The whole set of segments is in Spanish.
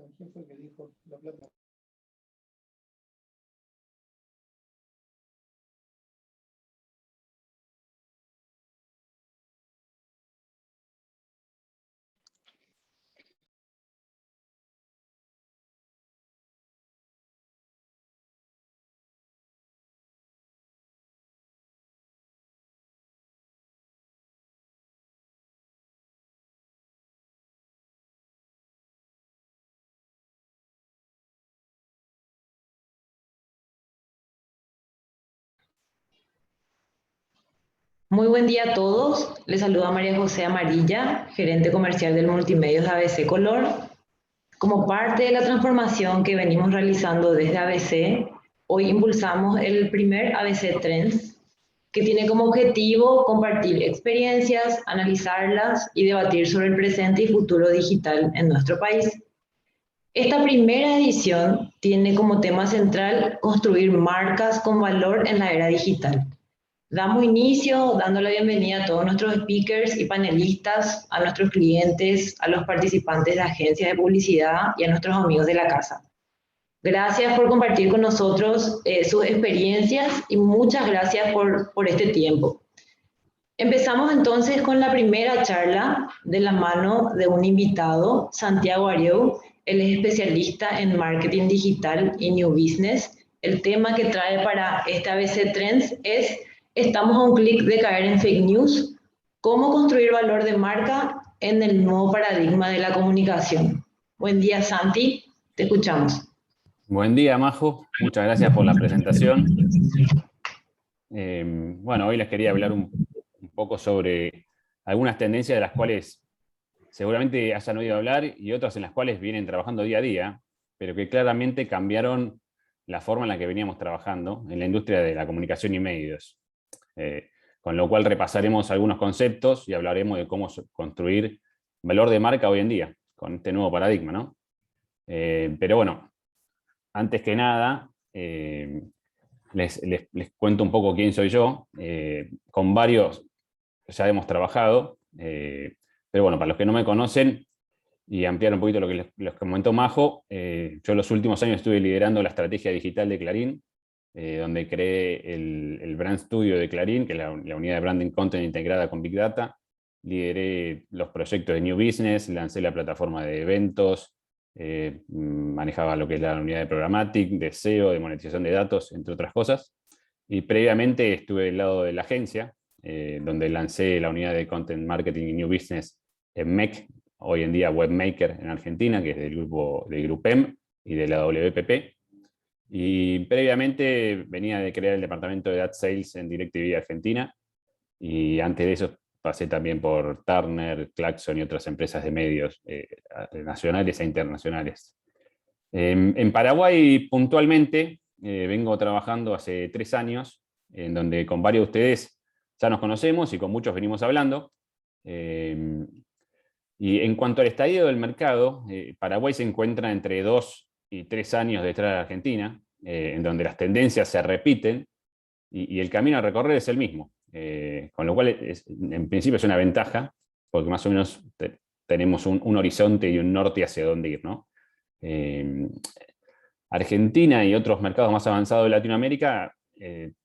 ¿Quién fue el que dijo la plata? Muy buen día a todos. Les saluda María José Amarilla, gerente comercial del Multimedios de ABC Color. Como parte de la transformación que venimos realizando desde ABC, hoy impulsamos el primer ABC Trends, que tiene como objetivo compartir experiencias, analizarlas y debatir sobre el presente y futuro digital en nuestro país. Esta primera edición tiene como tema central construir marcas con valor en la era digital. Damos inicio dando la bienvenida a todos nuestros speakers y panelistas, a nuestros clientes, a los participantes de agencias de publicidad y a nuestros amigos de la casa. Gracias por compartir con nosotros sus experiencias y muchas gracias por este tiempo. Empezamos entonces con la primera charla de la mano de un invitado, Santiago Arieu. Él es especialista en marketing digital y new business. El tema que trae para este ABC Trends es: estamos a un clic de caer en fake news, cómo construir valor de marca en el nuevo paradigma de la comunicación. Buen día, Santi, te escuchamos. Buen día, Majo. Muchas gracias por la presentación. Bueno, hoy les quería hablar un poco sobre algunas tendencias de las cuales seguramente hayan oído hablar y otras en las cuales vienen trabajando día a día, pero que claramente cambiaron la forma en la que veníamos trabajando en la industria de la comunicación y medios. Con lo cual repasaremos algunos conceptos y hablaremos de cómo construir valor de marca hoy en día, con este nuevo paradigma, ¿no? Pero bueno, antes que nada, les cuento un poco quién soy yo. Con varios ya hemos trabajado, pero bueno, para los que no me conocen y ampliar un poquito lo que les comentó Majo, yo en los últimos años estuve liderando la estrategia digital de Clarín, donde creé el Brand Studio de Clarín, que es la unidad de Branding Content integrada con Big Data. Lideré los proyectos de New Business, lancé la plataforma de eventos, manejaba lo que es la unidad de Programmatic, de SEO, de monetización de datos, entre otras cosas. Y previamente estuve del lado de la agencia, donde lancé la unidad de Content Marketing y New Business en MEC, hoy en día Webmaker en Argentina, que es del grupo de Grupem y de la WPP. Y previamente venía de crear el departamento de Ad Sales en DirecTV Argentina, y antes de eso pasé también por Turner, Claxon y otras empresas de medios nacionales e internacionales. En Paraguay puntualmente vengo trabajando hace 3 años, en donde con varios de ustedes ya nos conocemos y con muchos venimos hablando. Y en cuanto al estadio del mercado, Paraguay se encuentra entre 2 y 3 años detrás de Argentina, en donde las tendencias se repiten y el camino a recorrer es el mismo. Con lo cual, en principio es una ventaja, porque más o menos tenemos un horizonte y un norte hacia dónde ir, ¿no? Argentina y otros mercados más avanzados de Latinoamérica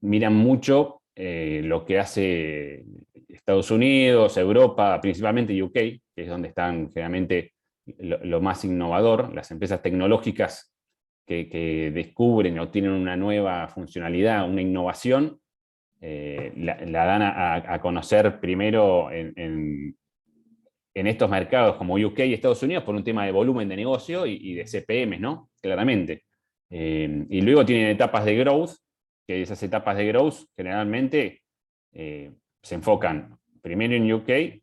miran mucho lo que hace Estados Unidos, Europa, principalmente UK, que es donde están generalmente lo más innovador, las empresas tecnológicas que descubren o tienen una nueva funcionalidad, una innovación, la dan a conocer primero en estos mercados como UK y Estados Unidos por un tema de volumen de negocio y de CPM, ¿no? Claramente. Y luego tienen etapas de growth, que esas etapas de growth generalmente se enfocan primero en UK,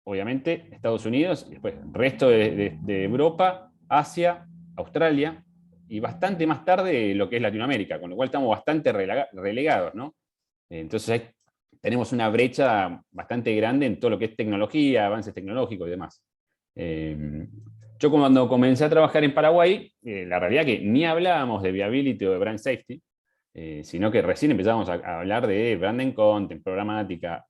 obviamente, Estados Unidos, después resto de Europa, Asia, Australia, y bastante más tarde lo que es Latinoamérica, con lo cual estamos bastante relegados, ¿no? Entonces tenemos una brecha bastante grande en todo lo que es tecnología, avances tecnológicos y demás. Yo cuando comencé a trabajar en Paraguay, la realidad que ni hablábamos de viability o de brand safety, sino que recién empezábamos a hablar de branding content, programática,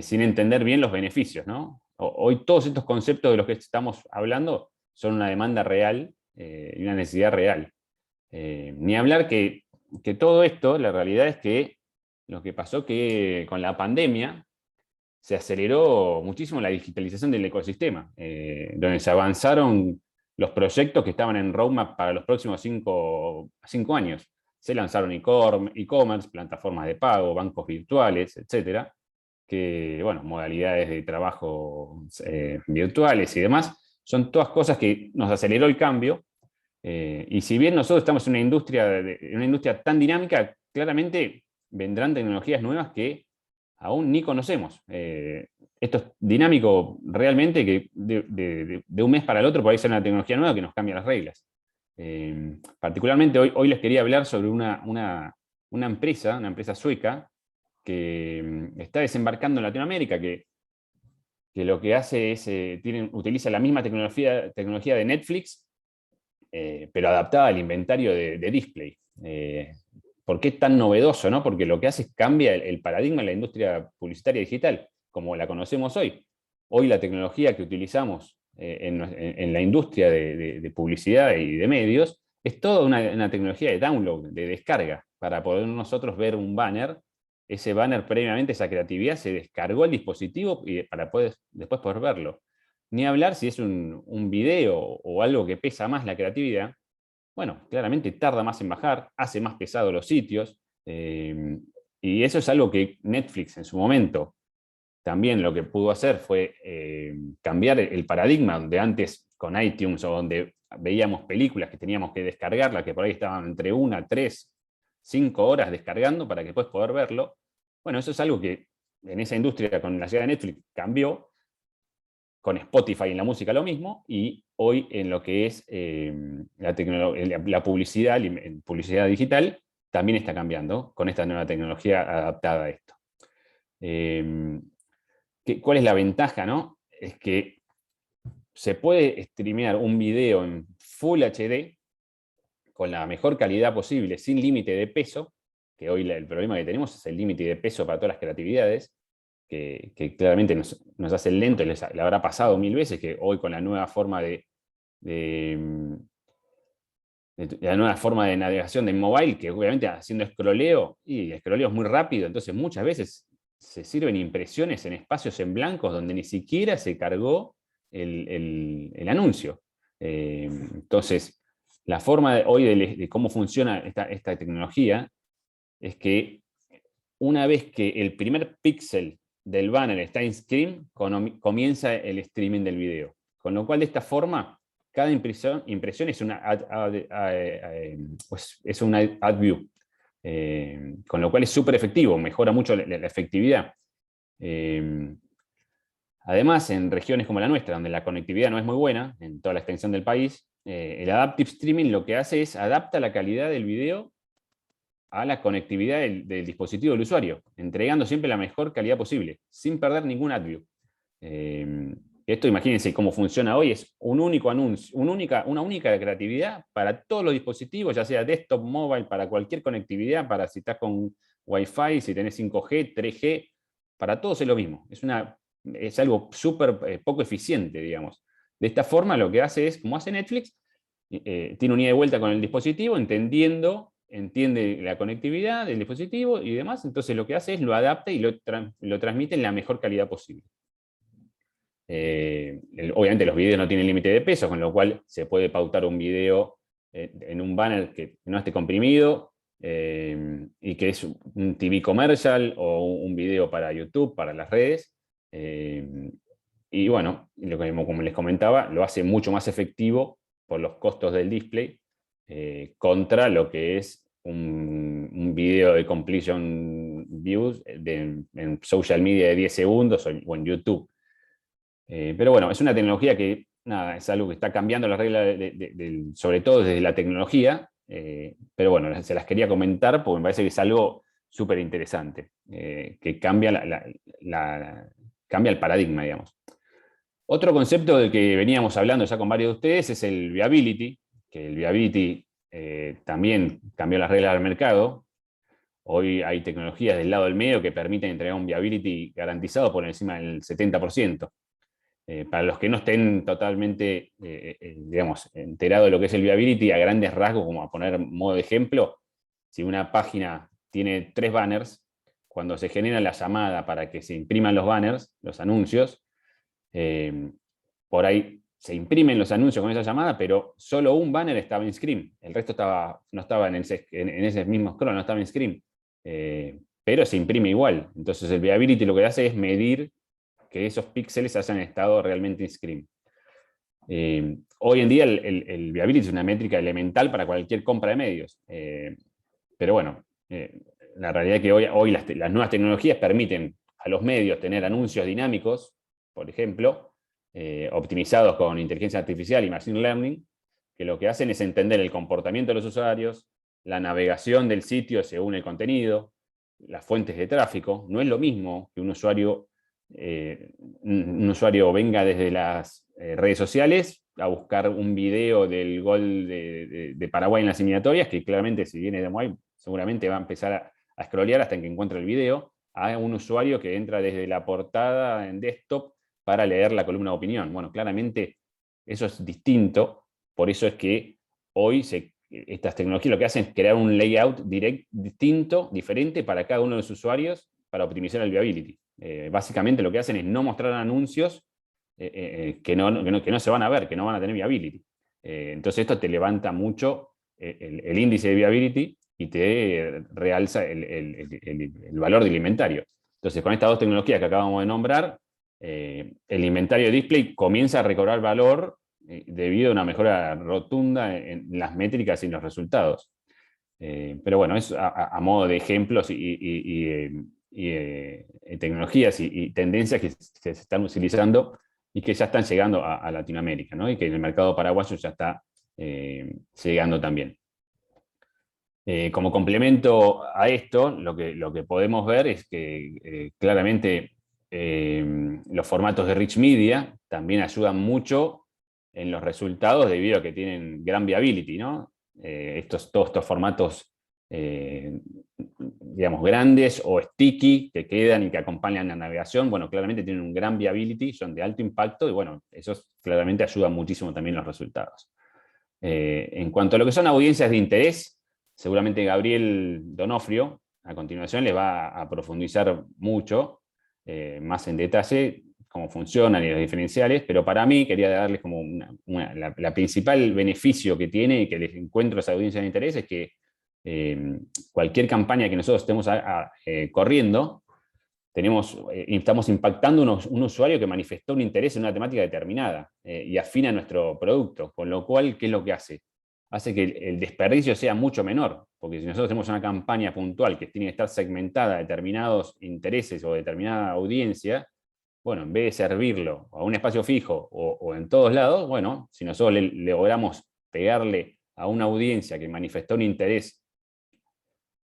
sin entender bien los beneficios, ¿no? Hoy todos estos conceptos de los que estamos hablando son una demanda real y una necesidad real. Ni hablar que todo esto, la realidad es que lo que pasó que con la pandemia se aceleró muchísimo la digitalización del ecosistema, donde se avanzaron los proyectos que estaban en roadmap para los próximos 5 años. Se lanzaron e-commerce, plataformas de pago, bancos virtuales, etcétera, que, bueno, modalidades de trabajo virtuales y demás, son todas cosas que nos aceleró el cambio. Y si bien nosotros estamos en una industria tan dinámica, claramente vendrán tecnologías nuevas que aún ni conocemos. Esto es dinámico realmente, que de un mes para el otro por ahí sale una tecnología nueva que nos cambia las reglas. Particularmente hoy les quería hablar sobre una empresa sueca que está desembarcando en Latinoamérica, que lo que hace es, utiliza la misma tecnología de Netflix, pero adaptada al inventario de display. ¿Por qué es tan novedoso? ¿No? Porque lo que hace es cambia el paradigma de la industria publicitaria digital, como la conocemos hoy. Hoy la tecnología que utilizamos en la industria de publicidad y de medios es toda una tecnología de download, de descarga, para poder nosotros ver un banner. Ese banner, previamente, esa creatividad se descargó al dispositivo y para después poder verlo. Ni hablar si es un video o algo que pesa más la creatividad. Bueno, claramente tarda más en bajar, hace más pesado los sitios, y eso es algo que Netflix en su momento también lo que pudo hacer fue cambiar el paradigma, donde antes con iTunes, o donde veíamos películas que teníamos que descargarlas, que por ahí estaban entre 1, 3, 5 horas descargando para que después poder verlo. Bueno, eso es algo que en esa industria con la llegada de Netflix cambió. Con Spotify en la música lo mismo, y hoy en lo que es la publicidad, publicidad digital, también está cambiando con esta nueva tecnología adaptada a esto. ¿Cuál es la ventaja, no? Es que se puede streamear un video en Full HD con la mejor calidad posible, sin límite de peso, que hoy el problema que tenemos es el límite de peso para todas las creatividades, que claramente nos hace lento, le habrá pasado 1000 veces, que hoy con la nueva forma la nueva forma de navegación de mobile, que obviamente haciendo scrolleo, y el scrolleo es muy rápido, entonces muchas veces se sirven impresiones en espacios en blancos donde ni siquiera se cargó el anuncio. Entonces, la forma hoy de cómo funciona esta tecnología es que una vez que el primer píxel del banner está in stream, comienza el streaming del video. Con lo cual, de esta forma, cada impresión es una ad view. Con lo cual es súper efectivo, mejora mucho la efectividad. Además, en regiones como la nuestra, donde la conectividad no es muy buena, en toda la extensión del país, el Adaptive Streaming lo que hace es adapta la calidad del video a la conectividad del dispositivo del usuario, entregando siempre la mejor calidad posible, sin perder ningún AdView. Esto, imagínense cómo funciona hoy, es un único anuncio, una única creatividad para todos los dispositivos, ya sea desktop, mobile, para cualquier conectividad, para si estás con Wi-Fi, si tenés 5G, 3G, para todos es lo mismo. Es algo súper poco eficiente, digamos. De esta forma lo que hace es, como hace Netflix, tiene un ida y vuelta con el dispositivo, entiende la conectividad del dispositivo y demás, entonces lo que hace es lo adapta y lo transmite en la mejor calidad posible. Obviamente los videos no tienen límite de peso, con lo cual se puede pautar un video en un banner que no esté comprimido, y que es un TV commercial o un video para YouTube, para las redes. Y bueno, como les comentaba, lo hace mucho más efectivo por los costos del display, contra lo que es un video de completion views en social media de 10 segundos o en YouTube. Pero bueno, es una tecnología que, nada, es algo que está cambiando las reglas, sobre todo desde la tecnología, pero bueno, se las quería comentar porque me parece que es algo súper interesante, que cambia, cambia el paradigma, digamos. Otro concepto del que veníamos hablando ya con varios de ustedes es el viability, que el viability también cambió las reglas del mercado. Hoy hay tecnologías del lado del medio que permiten entregar un viability garantizado por encima del 70%. Para los que no estén totalmente, digamos, enterados de lo que es el viewability, a grandes rasgos, como a poner modo de ejemplo, si una página tiene 3 banners, cuando se genera la llamada para que se impriman los banners, los anuncios, por ahí se imprimen los anuncios con esa llamada, pero solo un banner estaba en screen, el resto no estaba en ese mismo scroll, no estaba en screen, pero se imprime igual. Entonces el viewability lo que hace es medir que esos píxeles hayan estado realmente en screen. Hoy en día el viewability es una métrica elemental para cualquier compra de medios, pero bueno, la realidad es que hoy las nuevas tecnologías permiten a los medios tener anuncios dinámicos, por ejemplo, optimizados con inteligencia artificial y machine learning, que lo que hacen es entender el comportamiento de los usuarios, la navegación del sitio según el contenido, las fuentes de tráfico. No es lo mismo que un usuario venga desde las redes sociales a buscar un video del gol de Paraguay en las eliminatorias, que claramente si viene de Paraguay seguramente va a empezar a scrollear hasta que encuentre el video, a un usuario que entra desde la portada en desktop para leer la columna de opinión. Bueno, claramente eso es distinto, por eso es que hoy estas tecnologías lo que hacen es crear un layout distinto, diferente para cada uno de los usuarios para optimizar el viewability. Básicamente lo que hacen es no mostrar anuncios que no se van a ver, que no van a tener viewability. Entonces esto te levanta mucho el índice de viewability y te realza el valor del inventario. Entonces con estas dos tecnologías que acabamos de nombrar, el inventario de display comienza a recobrar valor debido a una mejora rotunda en las métricas y en los resultados. Pero bueno, es a modo de ejemplos y tecnologías y tendencias que se están utilizando y que ya están llegando a Latinoamérica, ¿no? Y que en el mercado paraguayo ya está llegando también. Como complemento a esto, lo que podemos ver es que claramente los formatos de Rich Media también ayudan mucho en los resultados debido a que tienen gran viability, ¿no? Todos estos formatos, digamos, grandes o sticky, que quedan y que acompañan la navegación, bueno, claramente tienen un gran viability, son de alto impacto y bueno, eso claramente ayuda muchísimo también los resultados. En cuanto a lo que son audiencias de interés, seguramente Gabriel Donofrio a continuación les va a profundizar mucho, más en detalle, cómo funcionan y los diferenciales, pero para mí quería darles como la principal beneficio que tiene y que les encuentro a esa audiencia de interés es que cualquier campaña que nosotros estemos corriendo, estamos impactando un usuario que manifestó un interés en una temática determinada y afina nuestro producto, con lo cual, ¿qué es lo que hace? Hace que el desperdicio sea mucho menor, porque si nosotros tenemos una campaña puntual que tiene que estar segmentada a determinados intereses o determinada audiencia, bueno, en vez de servirlo a un espacio fijo o en todos lados, bueno, si nosotros le logramos pegarle a una audiencia que manifestó un interés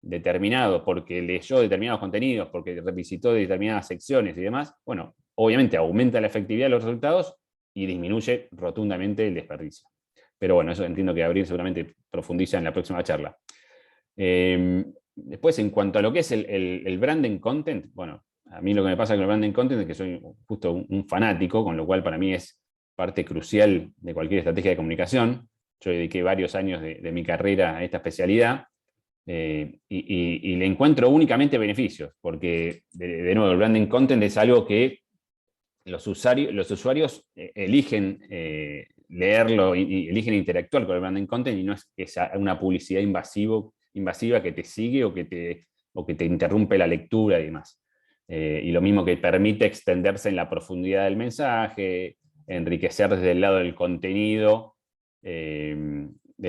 determinado porque leyó determinados contenidos, porque revisitó determinadas secciones y demás, bueno, obviamente aumenta la efectividad de los resultados y disminuye rotundamente el desperdicio. Pero bueno, eso entiendo que Gabriel seguramente profundiza en la próxima charla. Después, en cuanto a lo que es el branding content, bueno, a mí lo que me pasa con el branding content es que soy justo un fanático, con lo cual para mí es parte crucial de cualquier estrategia de comunicación. Yo dediqué varios años de mi carrera a esta especialidad y le encuentro únicamente beneficios, porque de nuevo el branding content es algo que los usuarios eligen leerlo y eligen interactuar con el branding content y no es que sea una publicidad invasiva que te sigue o que te interrumpe la lectura y demás. Y lo mismo que permite extenderse en la profundidad del mensaje, enriquecer desde el lado del contenido de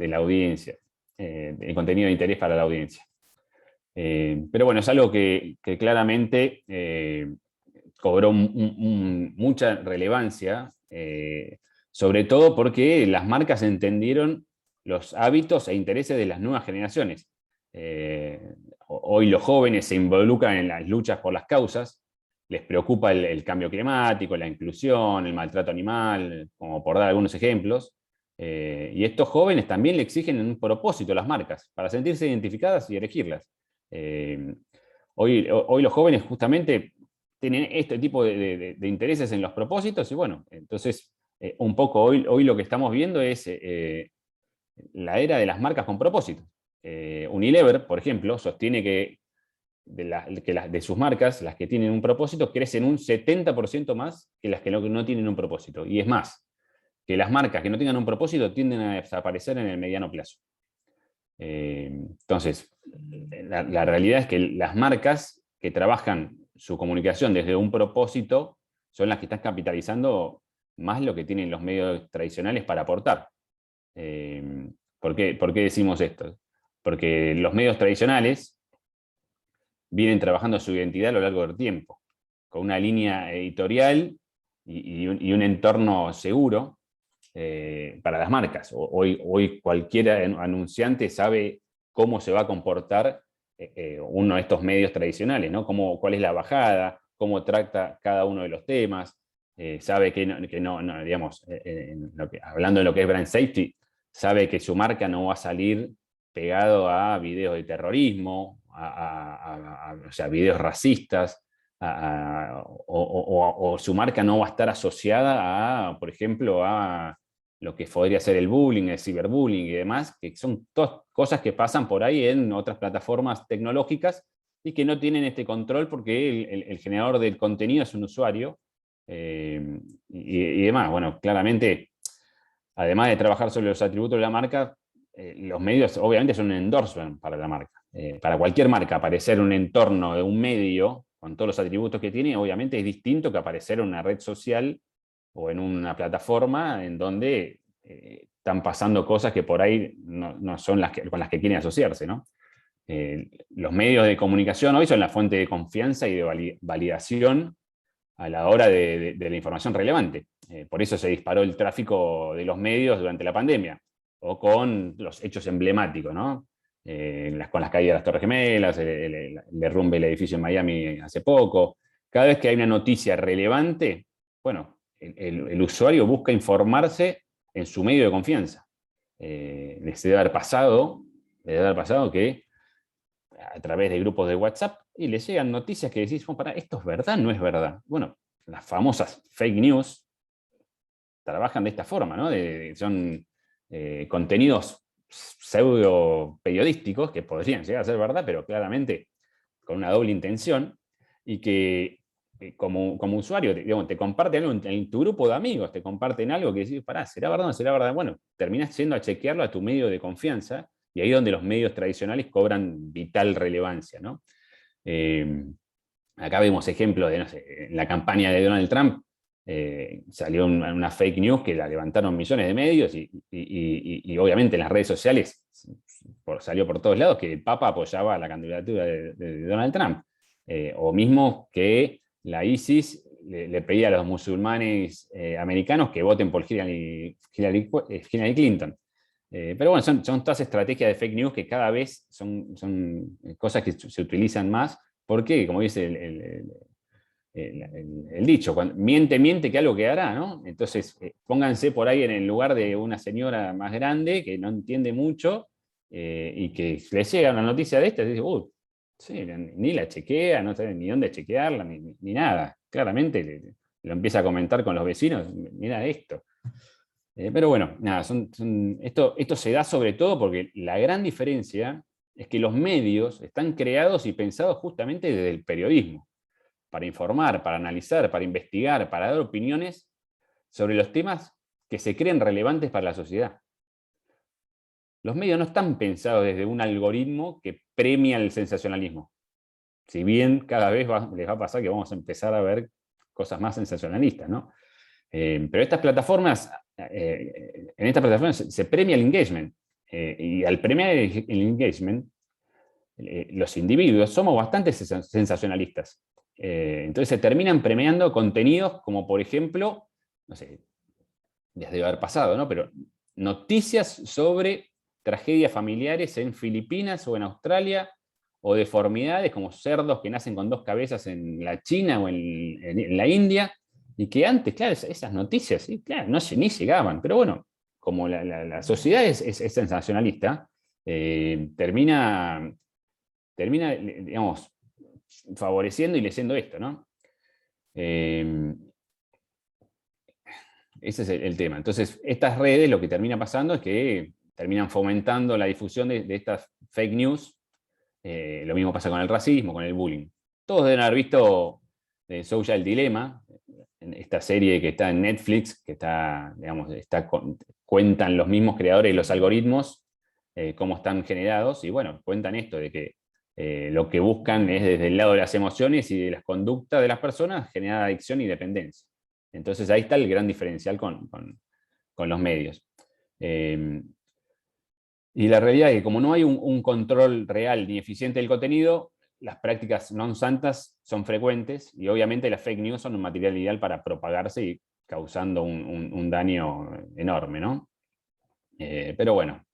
la audiencia, el contenido de interés para la audiencia. Pero bueno, es algo que claramente cobró mucha relevancia, sobre todo porque las marcas entendieron los hábitos e intereses de las nuevas generaciones. Hoy los jóvenes se involucran en las luchas por las causas, les preocupa el cambio climático, la inclusión, el maltrato animal, como por dar algunos ejemplos. Y estos jóvenes también le exigen un propósito a las marcas, para sentirse identificadas y elegirlas. Hoy los jóvenes justamente tienen este tipo de intereses en los propósitos, y bueno, entonces un poco hoy lo que estamos viendo es la era de las marcas con propósito. Unilever, por ejemplo, sostiene que de sus marcas, las que tienen un propósito, crecen un 70% más que las que no tienen un propósito. Y es más, que las marcas que no tengan un propósito tienden a desaparecer en el mediano plazo. Entonces, la realidad es que las marcas que trabajan su comunicación desde un propósito son las que están capitalizando más lo que tienen los medios tradicionales para aportar. ¿Por qué decimos esto? Porque los medios tradicionales vienen trabajando su identidad a lo largo del tiempo, con una línea editorial y un entorno seguro para las marcas. Hoy cualquier anunciante sabe cómo se va a comportar uno de estos medios tradicionales, ¿no? Cuál es la bajada, cómo trata cada uno de los temas, sabe que no, digamos, hablando de lo que es brand safety, sabe que su marca no va a salir pegado a videos de terrorismo, o sea, videos racistas, o su marca no va a estar asociada a, por ejemplo, a lo que podría ser el bullying, el ciberbullying y demás, que son todas cosas que pasan por ahí en otras plataformas tecnológicas y que no tienen este control porque el generador del contenido es un usuario y demás. Bueno, claramente, además de trabajar sobre los atributos de la marca, los medios obviamente son un endorsement para la marca. Para cualquier marca, aparecer en un entorno de un medio con todos los atributos que tiene, obviamente es distinto que aparecer en una red social o en una plataforma en donde están pasando cosas que por ahí no son con las que quieren asociarse, ¿no? Los medios de comunicación hoy son la fuente de confianza y de validación a la hora de la información relevante. Por eso se disparó el tráfico de los medios durante la pandemia, o con los hechos emblemáticos, ¿no? Con las caídas de las Torres Gemelas, el derrumbe del edificio en Miami hace poco. Cada vez que hay una noticia relevante, bueno, el usuario busca informarse en su medio de confianza. Les debe haber pasado que a través de grupos de WhatsApp y les llegan noticias que decís, oh, ¿esto es verdad? ¿No es verdad? Bueno, las famosas fake news trabajan de esta forma, ¿no? Son contenidos pseudo periodísticos que podrían llegar a ser verdad, pero claramente con una doble intención, y que como usuario, digamos, te comparten algo en tu grupo de amigos, te comparten algo que decís, ¿será verdad o no será verdad? Bueno, terminás yendo a chequearlo a tu medio de confianza, y ahí es donde los medios tradicionales cobran vital relevancia, ¿no? Acá vemos ejemplos de, no sé, en la campaña de Donald Trump, salió una fake news que la levantaron millones de medios y obviamente en las redes sociales salió por todos lados que el Papa apoyaba la candidatura de Donald Trump. O mismo que la ISIS le pedía a los musulmanes americanos que voten por Hillary Clinton. Pero bueno, son todas estrategias de fake news que cada vez son cosas que se utilizan más porque, como dice el dicho, miente que algo quedará, ¿no? Entonces, pónganse por ahí en el lugar de una señora más grande que no entiende mucho y que le llega una noticia de esta y dice, sí, ni la chequea, no sabe ni dónde chequearla, ni nada. Claramente lo empieza a comentar con los vecinos, mira esto. Pero bueno, nada, esto se da sobre todo porque la gran diferencia es que los medios están creados y pensados justamente desde el periodismo, para informar, para analizar, para investigar, para dar opiniones sobre los temas que se creen relevantes para la sociedad. Los medios no están pensados desde un algoritmo que premia el sensacionalismo. Si bien cada vez les va a pasar que vamos a empezar a ver cosas más sensacionalistas, ¿no? Pero en estas plataformas se premia el engagement. Y al premiar el engagement, los individuos somos bastante sensacionalistas. Entonces se terminan premiando contenidos como, por ejemplo, no sé, les debe haber pasado, ¿no? Pero noticias sobre tragedias familiares en Filipinas o en Australia, o deformidades como cerdos que nacen con 2 cabezas en la China o en la India, y que antes, claro, esas noticias, ¿sí? Claro, ni llegaban, pero bueno, como la sociedad es sensacionalista, termina, digamos, favoreciendo y leyendo esto, ¿no? Ese es el tema. Entonces, estas redes lo que termina pasando es que terminan fomentando la difusión de estas fake news. Lo mismo pasa con el racismo, con el bullying. Todos deben haber visto Social Dilemma, esta serie que está en Netflix, que está, digamos, cuentan los mismos creadores de los algoritmos, cómo están generados, y bueno, cuentan esto de que lo que buscan es desde el lado de las emociones y de las conductas de las personas generar adicción y dependencia. Entonces ahí está el gran diferencial con los medios. Y la realidad es que como no hay un control real ni eficiente del contenido, las prácticas non santas son frecuentes y obviamente las fake news son un material ideal para propagarse y causando un daño enorme, ¿no? Pero bueno,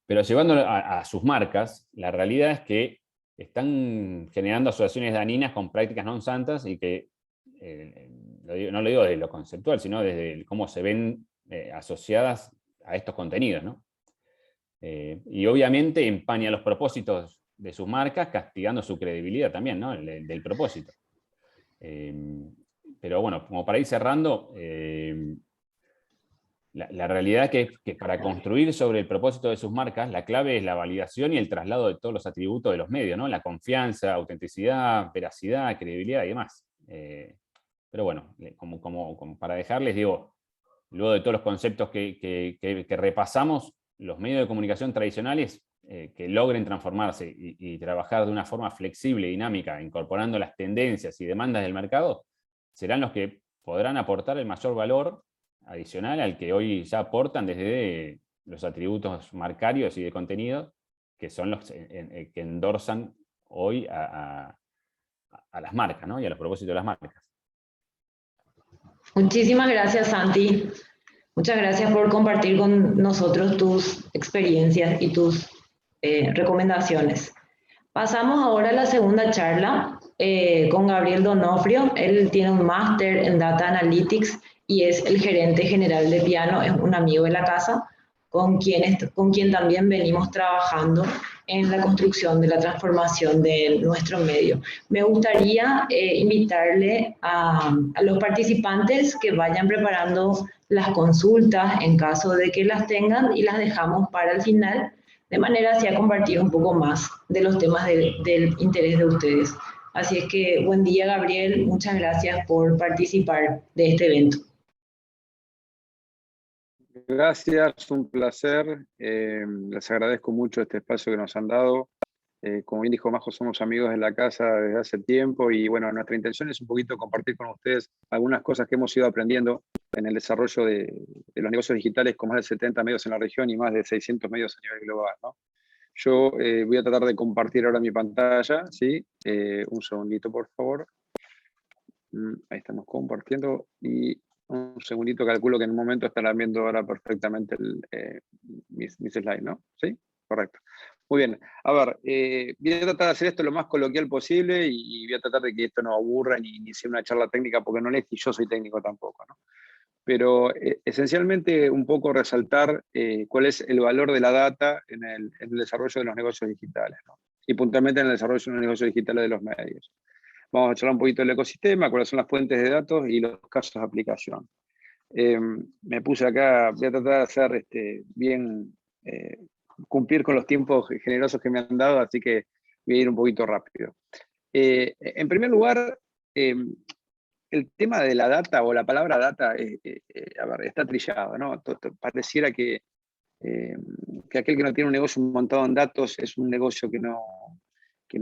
pero llevando a sus marcas, la realidad es que están generando asociaciones dañinas con prácticas non santas y que, no lo digo desde lo conceptual, sino desde cómo se ven asociadas a estos contenidos, ¿no? Y obviamente empaña los propósitos de sus marcas, castigando su credibilidad también, ¿no? Del propósito. Pero bueno, como para ir cerrando, la realidad es que para construir sobre el propósito de sus marcas, la clave es la validación y el traslado de todos los atributos de los medios, ¿no? La confianza, autenticidad, veracidad, credibilidad y demás. Pero bueno, como para dejarles, digo, luego de todos los conceptos que repasamos, los medios de comunicación tradicionales que logren transformarse y trabajar de una forma flexible y dinámica, incorporando las tendencias y demandas del mercado, serán los que podrán aportar el mayor valor adicional al que hoy ya aportan desde los atributos marcarios y de contenido, que son los que endorsan hoy a las marcas, ¿no? Y a los propósitos de las marcas. Muchísimas gracias, Santi. Muchas gracias por compartir con nosotros tus experiencias y tus recomendaciones. Pasamos ahora a la segunda charla con Gabriel Donofrio. Él tiene un máster en Data Analytics y es el gerente general de Piano, es un amigo de la casa, con quien también venimos trabajando en la construcción de la transformación de nuestro medio. Me gustaría invitarle a los participantes que vayan preparando las consultas en caso de que las tengan y las dejamos para el final, de manera así a compartir un poco más de los temas del interés de ustedes. Así es que buen día, Gabriel, muchas gracias por participar de este evento. Gracias, un placer. Les agradezco mucho este espacio que nos han dado. Como bien dijo Majo, somos amigos de la casa desde hace tiempo y bueno, nuestra intención es un poquito compartir con ustedes algunas cosas que hemos ido aprendiendo en el desarrollo de los negocios digitales con más de 70 medios en la región y más de 600 medios a nivel global, ¿no? Yo voy a tratar de compartir ahora mi pantalla, ¿sí? Un segundito, por favor. Ahí estamos compartiendo y un segundito, calculo que en un momento estarán viendo ahora perfectamente mis slides, ¿no? ¿Sí? Correcto. Muy bien. A ver, voy a tratar de hacer esto lo más coloquial posible y voy a tratar de que esto no aburra ni sea una charla técnica, porque no es que yo soy técnico tampoco, ¿no? Pero esencialmente un poco resaltar cuál es el valor de la data en el desarrollo de los negocios digitales, ¿no? Y puntualmente en el desarrollo de los negocios digitales de los medios. Vamos a charlar un poquito del ecosistema, cuáles son las fuentes de datos y los casos de aplicación. Me puse acá, voy a tratar de hacer cumplir con los tiempos generosos que me han dado, así que voy a ir un poquito rápido. En primer lugar, el tema de la data o la palabra data, a ver, está trillado, ¿no? Pareciera que aquel que no tiene un negocio montado en datos es un negocio que no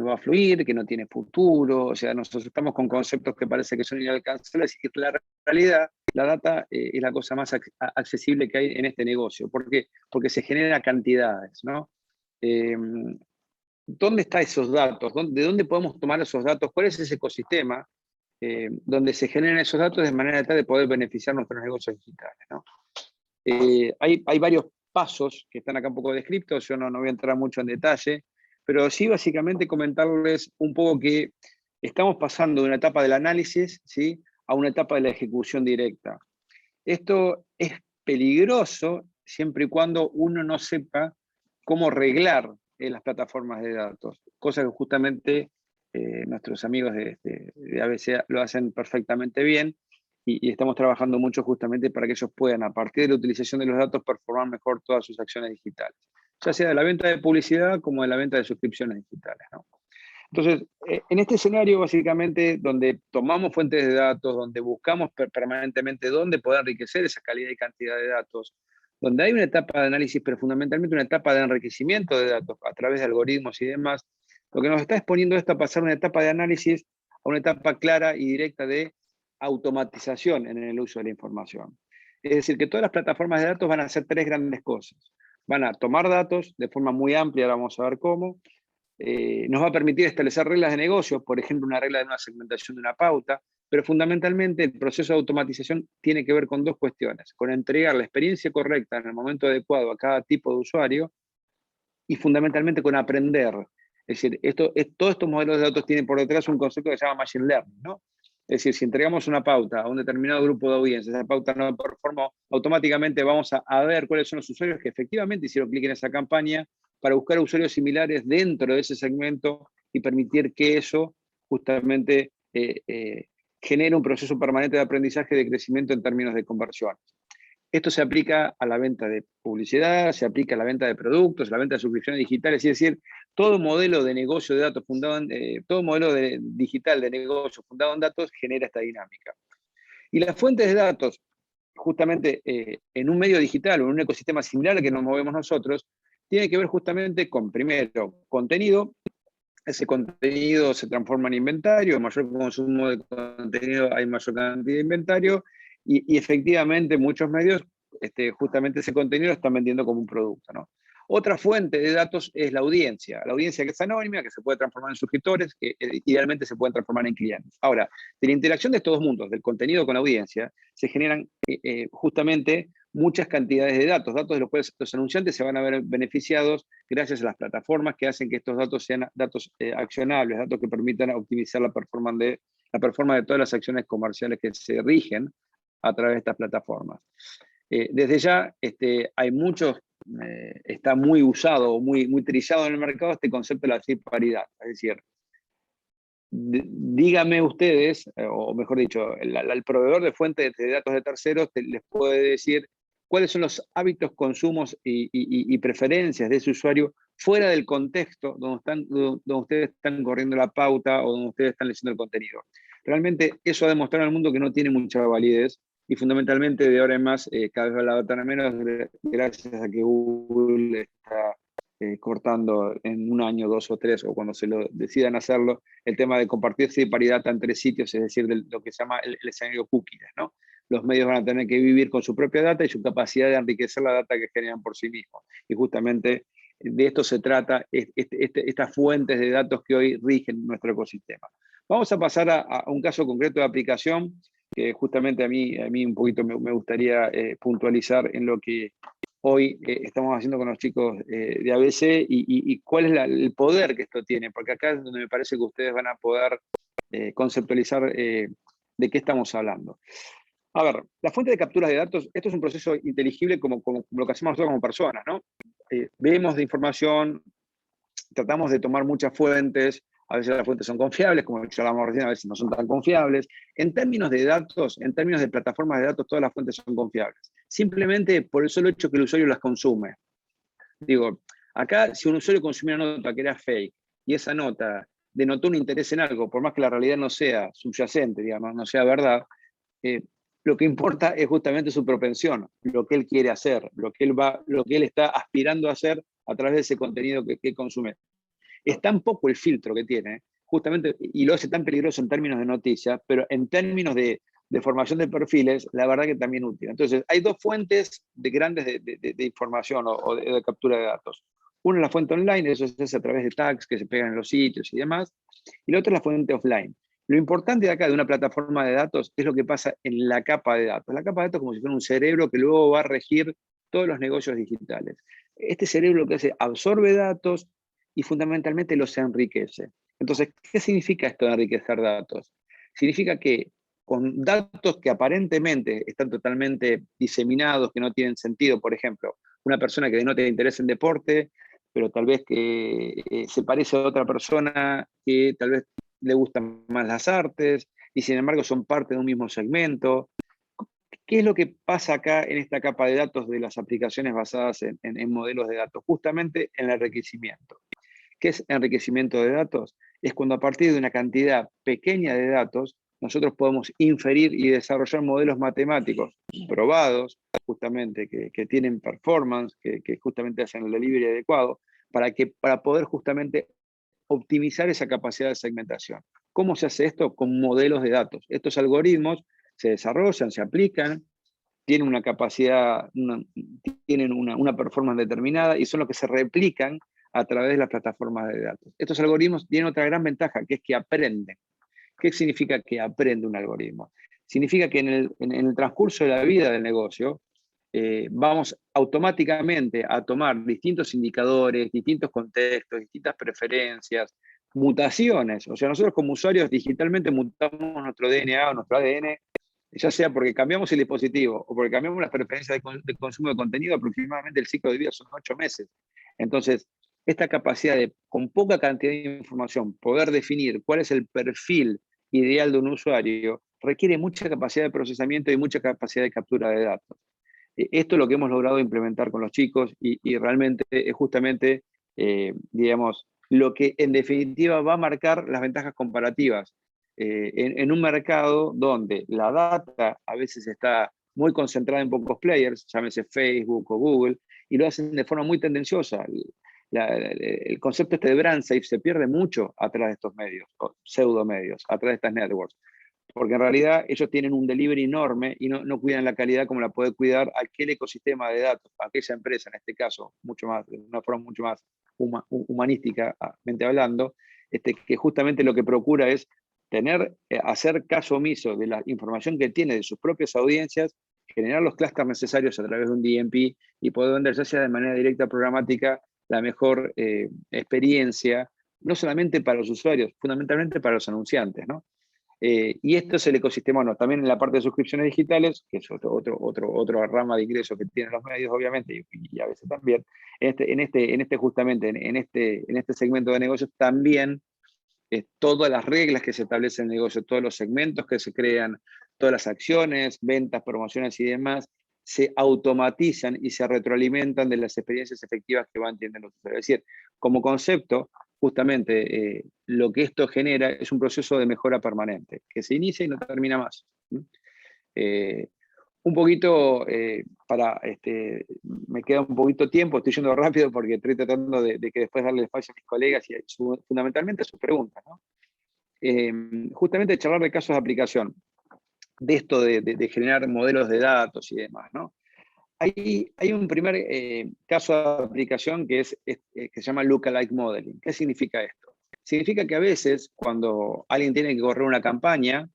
va a fluir, que no tiene futuro. O sea, nosotros estamos con conceptos que parece que son inalcanzables y la realidad, la data es la cosa más accesible que hay en este negocio. ¿Por qué? Porque se generan cantidades, ¿no? ¿Dónde están esos datos? ¿De dónde podemos tomar esos datos? ¿Cuál es ese ecosistema donde se generan esos datos de manera tal de poder beneficiar nuestros negocios digitales, ¿no? Hay varios pasos que están acá un poco descritos, yo no voy a entrar mucho en detalle, pero sí básicamente comentarles un poco que estamos pasando de una etapa del análisis, ¿sí?, a una etapa de la ejecución directa. Esto es peligroso siempre y cuando uno no sepa cómo reglar las plataformas de datos, cosa que justamente nuestros amigos de ABC lo hacen perfectamente bien, y estamos trabajando mucho justamente para que ellos puedan, a partir de la utilización de los datos, performar mejor todas sus acciones digitales, ya sea de la venta de publicidad como de la venta de suscripciones digitales, ¿no? Entonces, en este escenario, básicamente, donde tomamos fuentes de datos, donde buscamos permanentemente dónde poder enriquecer esa calidad y cantidad de datos, donde hay una etapa de análisis, pero fundamentalmente una etapa de enriquecimiento de datos a través de algoritmos y demás, lo que nos está exponiendo esto a pasar una etapa de análisis a una etapa clara y directa de automatización en el uso de la información. Es decir, que todas las plataformas de datos van a hacer tres grandes cosas. Van a tomar datos de forma muy amplia, ahora vamos a ver cómo. Nos va a permitir establecer reglas de negocio, por ejemplo, una regla de una segmentación de una pauta, pero fundamentalmente el proceso de automatización tiene que ver con dos cuestiones: con entregar la experiencia correcta en el momento adecuado a cada tipo de usuario, y fundamentalmente con aprender. Es decir, todos estos modelos de datos tienen por detrás un concepto que se llama Machine Learning, ¿no? Es decir, si entregamos una pauta a un determinado grupo de audiencia, esa pauta no performa, automáticamente vamos a ver cuáles son los usuarios que efectivamente hicieron clic en esa campaña, para buscar usuarios similares dentro de ese segmento y permitir que eso justamente genere un proceso permanente de aprendizaje y de crecimiento en términos de conversión. Esto se aplica a la venta de publicidad, se aplica a la venta de productos, a la venta de suscripciones digitales, es decir, todo modelo de negocio de datos fundado en, todo modelo digital de negocio fundado en datos genera esta dinámica. Y las fuentes de datos, justamente en un medio digital o en un ecosistema similar al que nos movemos nosotros, tiene que ver justamente con, primero, contenido. Ese contenido se transforma en inventario, mayor consumo de contenido hay mayor cantidad de inventario, y efectivamente muchos medios justamente ese contenido lo están vendiendo como un producto, ¿no? Otra fuente de datos es la audiencia que es anónima, que se puede transformar en suscriptores, que idealmente se pueden transformar en clientes. Ahora, de la interacción de estos dos mundos, del contenido con la audiencia, se generan justamente muchas cantidades de datos de los cuales los anunciantes se van a ver beneficiados gracias a las plataformas que hacen que estos datos sean datos accionables, datos que permitan optimizar la performance de todas las acciones comerciales que se rigen a través de estas plataformas. Desde ya hay muchos, está muy usado o muy trillado en el mercado este concepto de la paridad. Es decir, díganme ustedes, o mejor dicho, el proveedor de fuentes de datos de terceros les puede decir cuáles son los hábitos, consumos y preferencias de ese usuario fuera del contexto donde ustedes están corriendo la pauta o donde ustedes están leyendo el contenido. Realmente eso ha demostrado al mundo que no tiene mucha validez, y fundamentalmente de ahora en más cada vez va la data menos, gracias a que Google está cortando en un año, 2 o 3, o cuando se lo decidan hacerlo, el tema de compartirse paridad entre sitios, es decir, lo que se llama el escenario cookies, ¿no? Los medios van a tener que vivir con su propia data y su capacidad de enriquecer la data que generan por sí mismos. Y justamente de esto se trata estas fuentes de datos que hoy rigen nuestro ecosistema. Vamos a pasar a un caso concreto de aplicación que justamente a mí un poquito me gustaría puntualizar en lo que hoy estamos haciendo con los chicos de ABC y cuál es el poder que esto tiene, porque acá es donde me parece que ustedes van a poder conceptualizar de qué estamos hablando. A ver, la fuente de capturas de datos, esto es un proceso inteligible como lo que hacemos nosotros como personas, ¿no? Vemos de información, tratamos de tomar muchas fuentes, a veces las fuentes son confiables, como ya hablamos recién, a veces no son tan confiables. En términos de datos, en términos de plataformas de datos, todas las fuentes son confiables. Simplemente por el solo hecho que el usuario las consume. Digo, acá si un usuario consumió una nota que era fake, y esa nota denotó un interés en algo, por más que la realidad no sea subyacente, digamos, no sea verdad, lo que importa es justamente su propensión, lo que él quiere hacer, lo que él está aspirando a hacer a través de ese contenido que consume. Es tan poco el filtro que tiene, justamente, y lo hace tan peligroso en términos de noticias, pero en términos de formación de perfiles, la verdad que también útil. Entonces, hay dos fuentes grandes de información o de captura de datos. Una es la fuente online, eso se hace a través de tags que se pegan en los sitios y demás, y la otra es la fuente offline. Lo importante de acá, de una plataforma de datos, es lo que pasa en la capa de datos. La capa de datos es como si fuera un cerebro que luego va a regir todos los negocios digitales. Este cerebro lo que hace, absorbe datos y fundamentalmente los enriquece. Entonces, ¿qué significa esto de enriquecer datos? Significa que con datos que aparentemente están totalmente diseminados, que no tienen sentido, por ejemplo, una persona que denota interés en deporte, pero tal vez que se parece a otra persona que tal vez le gustan más las artes, y sin embargo son parte de un mismo segmento. ¿Qué es lo que pasa acá en esta capa de datos de las aplicaciones basadas en modelos de datos? Justamente en el enriquecimiento. ¿Qué es enriquecimiento de datos? Es cuando a partir de una cantidad pequeña de datos, nosotros podemos inferir y desarrollar modelos matemáticos probados, justamente, que tienen performance, que justamente hacen el delivery adecuado, para poder justamente optimizar esa capacidad de segmentación. ¿Cómo se hace esto? Con modelos de datos. Estos algoritmos se desarrollan, se aplican, tienen una capacidad, tienen una performance determinada y son los que se replican a través de las plataformas de datos. Estos algoritmos tienen otra gran ventaja, que es que aprenden. ¿Qué significa que aprende un algoritmo? Significa que en el transcurso de la vida del negocio vamos automáticamente a tomar distintos indicadores, distintos contextos, distintas preferencias, mutaciones. O sea, nosotros como usuarios digitalmente mutamos nuestro DNA o nuestro ADN, ya sea porque cambiamos el dispositivo o porque cambiamos las preferencias de consumo de contenido. Aproximadamente el ciclo de vida son 8 meses. Entonces, esta capacidad de, con poca cantidad de información, poder definir cuál es el perfil ideal de un usuario, requiere mucha capacidad de procesamiento y mucha capacidad de captura de datos. Esto es lo que hemos logrado implementar con los chicos y realmente es justamente, digamos, lo que en definitiva va a marcar las ventajas comparativas en un mercado donde la data a veces está muy concentrada en pocos players, llámese Facebook o Google, y lo hacen de forma muy tendenciosa. El concepto este de brand safe se pierde mucho atrás de estos medios, o pseudo medios, atrás de estas networks, porque en realidad ellos tienen un delivery enorme y no cuidan la calidad como la puede cuidar aquel ecosistema de datos, aquella empresa, en este caso, mucho más, de una forma mucho más humanísticamente hablando, que justamente lo que procura es hacer caso omiso de la información que tiene de sus propias audiencias, generar los clústeres necesarios a través de un DMP y poder vender, ya sea de manera directa programática, la mejor experiencia, no solamente para los usuarios, fundamentalmente para los anunciantes, ¿no? Y esto es el ecosistema, bueno, también en la parte de suscripciones digitales, que es otra rama de ingresos que tienen los medios, obviamente, y a veces también, justamente en este segmento de negocios, también todas las reglas que se establecen en el negocio, todos los segmentos que se crean, todas las acciones, ventas, promociones y demás, se automatizan y se retroalimentan de las experiencias efectivas que van teniendo los usuarios. Es decir, como concepto, justamente lo que esto genera es un proceso de mejora permanente, que se inicia y no termina más. Un poquito, me queda un poquito tiempo, estoy yendo rápido porque estoy tratando de que después darle espacio a mis colegas y fundamentalmente a sus preguntas, ¿no? Justamente charlar de casos de aplicación, de esto de generar modelos de datos y demás, ¿no? Hay un primer caso de aplicación que se llama Lookalike Modeling. ¿Qué significa esto? Significa que a veces cuando alguien tiene que correr una campaña,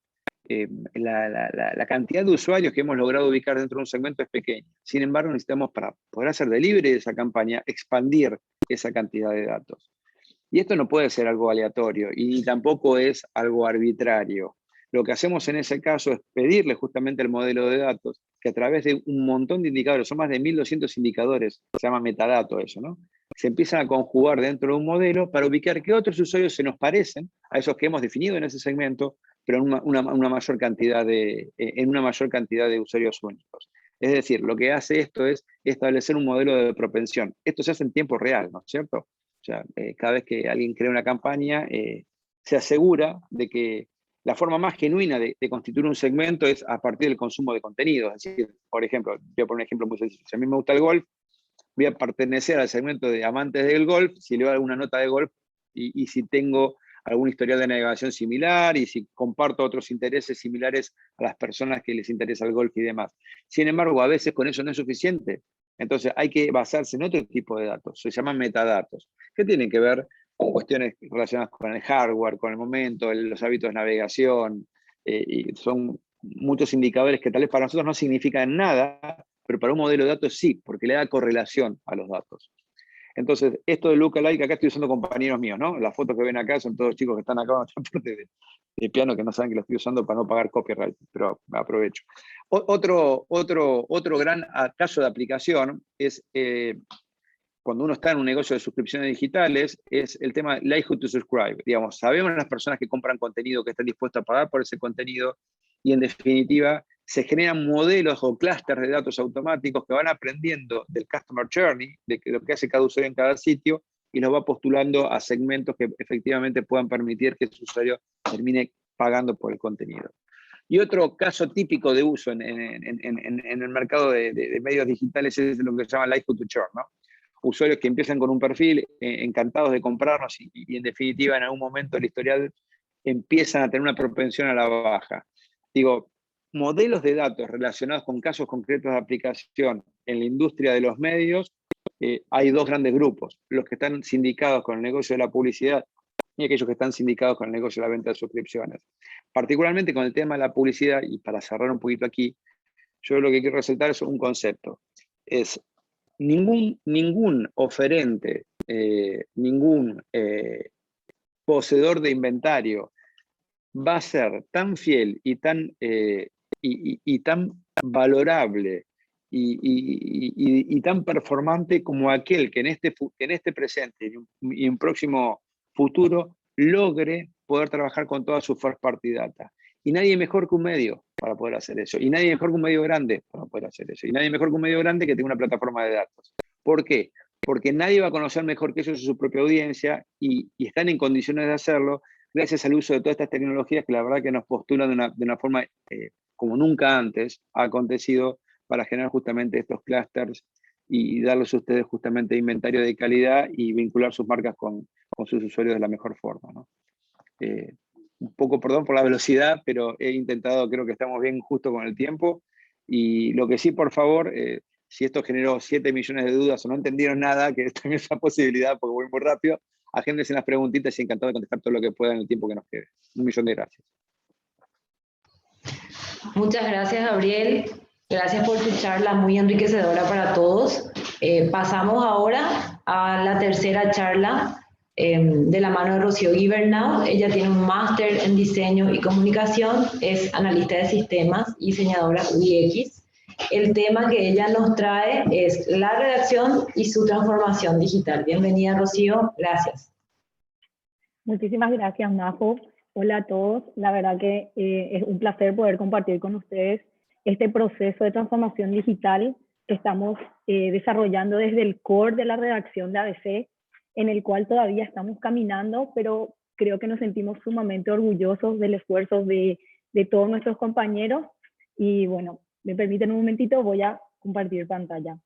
la cantidad de usuarios que hemos logrado ubicar dentro de un segmento es pequeña. Sin embargo, necesitamos, para poder hacer delivery de esa campaña, expandir esa cantidad de datos. Y esto no puede ser algo aleatorio y tampoco es algo arbitrario. Lo que hacemos en ese caso es pedirle justamente al modelo de datos que a través de un montón de indicadores, son más de 1200 indicadores, se llama metadato eso, ¿no? Se empiezan a conjugar dentro de un modelo para ubicar qué otros usuarios se nos parecen a esos que hemos definido en ese segmento, pero en una mayor cantidad de usuarios únicos. Es decir, lo que hace esto es establecer un modelo de propensión. Esto se hace en tiempo real, ¿no es cierto? O sea, cada vez que alguien crea una campaña, se asegura de que la forma más genuina de constituir un segmento es a partir del consumo de contenido. Es decir, por ejemplo, voy a poner un ejemplo muy sencillo. Si a mí me gusta el golf, voy a pertenecer al segmento de amantes del golf si leo alguna nota de golf y si tengo algún historial de navegación similar y si comparto otros intereses similares a las personas que les interesa el golf y demás. Sin embargo, a veces con eso no es suficiente. Entonces hay que basarse en otro tipo de datos, se llaman metadatos, que tienen que ver con cuestiones relacionadas con el hardware, con el momento, los hábitos de navegación, y son muchos indicadores que tal vez para nosotros no significan nada, pero para un modelo de datos sí, porque le da correlación a los datos. Entonces, esto de Lookalike, acá estoy usando compañeros míos, ¿no? Las fotos que ven acá son todos chicos que están acá en otra parte de piano que no saben que lo estoy usando para no pagar copyright, pero aprovecho. Otro gran caso de aplicación es cuando uno está en un negocio de suscripciones digitales, es el tema likelihood to subscribe. Digamos, sabemos las personas que compran contenido, que están dispuestas a pagar por ese contenido, y en definitiva se generan modelos o clústeres de datos automáticos que van aprendiendo del customer journey, de lo que hace cada usuario en cada sitio, y los va postulando a segmentos que efectivamente puedan permitir que ese usuario termine pagando por el contenido. Y otro caso típico de uso en el mercado de medios digitales es lo que se llama likelihood to churn, ¿no? Usuarios que empiezan con un perfil encantados de comprarnos y en definitiva en algún momento del historial empiezan a tener una propensión a la baja. Digo, modelos de datos relacionados con casos concretos de aplicación en la industria de los medios, hay dos grandes grupos: los que están sindicados con el negocio de la publicidad y aquellos que están sindicados con el negocio de la venta de suscripciones. Particularmente con el tema de la publicidad, y para cerrar un poquito aquí, yo lo que quiero resaltar es un concepto. Es ningún oferente, ningún poseedor de inventario va a ser tan fiel y tan valorable y tan performante como aquel que en este presente y en un próximo futuro logre poder trabajar con toda su first party data. Y nadie mejor que un medio para poder hacer eso. Y nadie mejor que un medio grande para poder hacer eso. Y nadie mejor que un medio grande que tenga una plataforma de datos. ¿Por qué? Porque nadie va a conocer mejor que ellos a su propia audiencia y están en condiciones de hacerlo gracias al uso de todas estas tecnologías que la verdad que nos postulan de una forma como nunca antes ha acontecido para generar justamente estos clústeres y darles a ustedes justamente inventario de calidad y vincular sus marcas con sus usuarios de la mejor forma, ¿no? Un poco perdón por la velocidad, pero he intentado, creo que estamos bien justo con el tiempo. Y lo que sí, por favor, si esto generó 7 millones de dudas o no entendieron nada, que también es una posibilidad porque voy muy rápido, agéndense las preguntitas y encantado de contestar todo lo que pueda en el tiempo que nos quede. 1.000.000 de gracias. Muchas gracias, Gabriel. Gracias por tu charla muy enriquecedora para todos. Pasamos ahora a la tercera charla de la mano de Rocío Gibernau. Ella tiene un máster en diseño y comunicación, es analista de sistemas y diseñadora UX. El tema que ella nos trae es la redacción y su transformación digital. Bienvenida, Rocío. Gracias. Muchísimas gracias, Majo. Hola a todos. La verdad que es un placer poder compartir con ustedes este proceso de transformación digital que estamos desarrollando desde el core de la redacción de ABC, en el cual todavía estamos caminando, pero creo que nos sentimos sumamente orgullosos del esfuerzo de todos nuestros compañeros. Y bueno, me permiten un momentito, voy a compartir pantalla.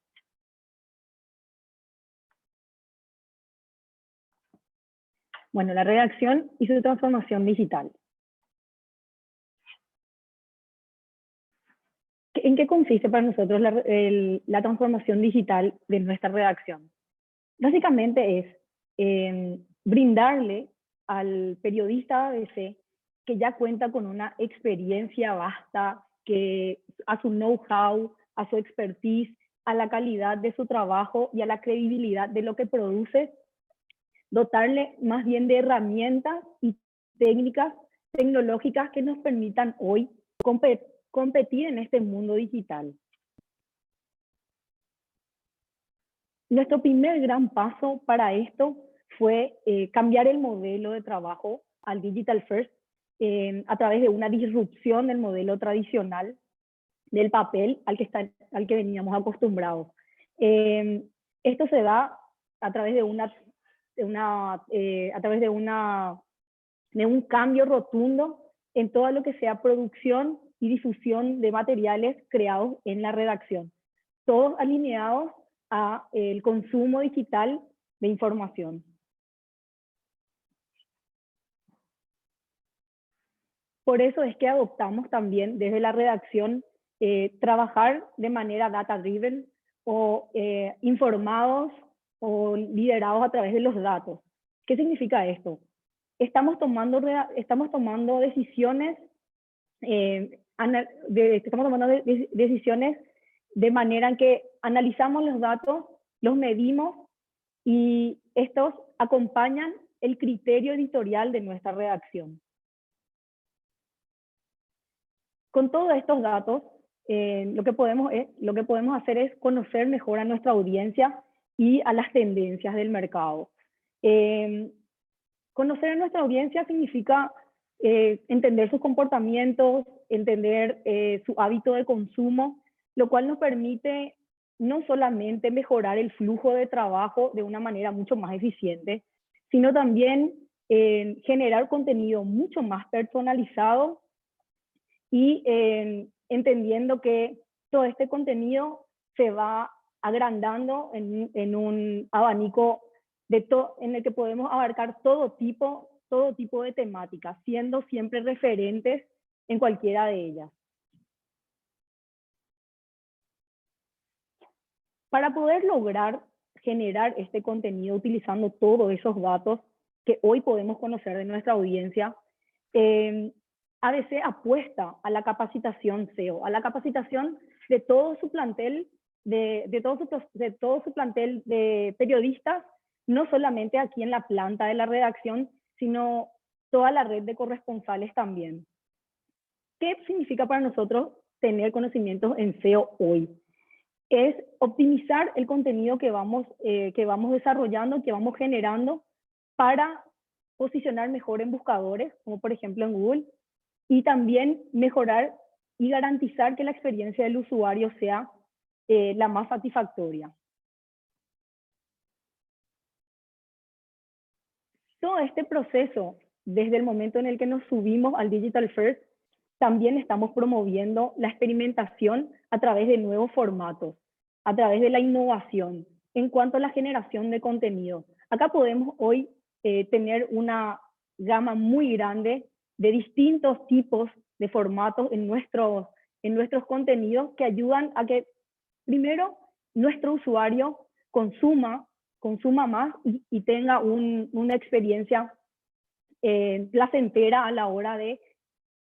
Bueno, la redacción y su transformación digital. ¿En qué consiste para nosotros la transformación digital de nuestra redacción? Básicamente es brindarle al periodista ABC que ya cuenta con una experiencia vasta, que a su know-how, a su expertise, a la calidad de su trabajo y a la credibilidad de lo que produce, dotarle más bien de herramientas y técnicas tecnológicas que nos permitan hoy competir en este mundo digital. Nuestro primer gran paso para esto fue cambiar el modelo de trabajo al Digital First a través de una disrupción del modelo tradicional del papel al que veníamos acostumbrados. Esto se da a través de un cambio rotundo en todo lo que sea producción y difusión de materiales creados en la redacción, todos alineados a el consumo digital de información. Por eso es que adoptamos también desde la redacción trabajar de manera data-driven o informados o liderados a través de los datos. ¿Qué significa esto? Estamos tomando decisiones decisiones de manera en que analizamos los datos, los medimos y estos acompañan el criterio editorial de nuestra redacción. Con todos estos datos, lo que podemos hacer es conocer mejor a nuestra audiencia y a las tendencias del mercado. Conocer a nuestra audiencia significa entender sus comportamientos, entender su hábito de consumo, lo cual nos permite no solamente mejorar el flujo de trabajo de una manera mucho más eficiente, sino también generar contenido mucho más personalizado y entendiendo que todo este contenido se va agrandando en un abanico en el que podemos abarcar todo tipo de temáticas, siendo siempre referentes en cualquiera de ellas. Para poder lograr generar este contenido utilizando todos esos datos que hoy podemos conocer de nuestra audiencia, ABC apuesta a la capacitación SEO, a la capacitación de todo su plantel, de todo su plantel de periodistas, no solamente aquí en la planta de la redacción, sino toda la red de corresponsales también. ¿Qué significa para nosotros tener conocimientos en SEO hoy? Es optimizar el contenido que vamos desarrollando, que vamos generando para posicionar mejor en buscadores, como por ejemplo en Google, y también mejorar y garantizar que la experiencia del usuario sea la más satisfactoria. Todo este proceso, desde el momento en el que nos subimos al Digital First, también estamos promoviendo la experimentación a través de nuevos formatos, a través de la innovación en cuanto a la generación de contenido. Acá podemos hoy tener una gama muy grande de distintos tipos de formatos en nuestros contenidos que ayudan a que, primero, nuestro usuario consuma más y tenga una experiencia placentera a la hora de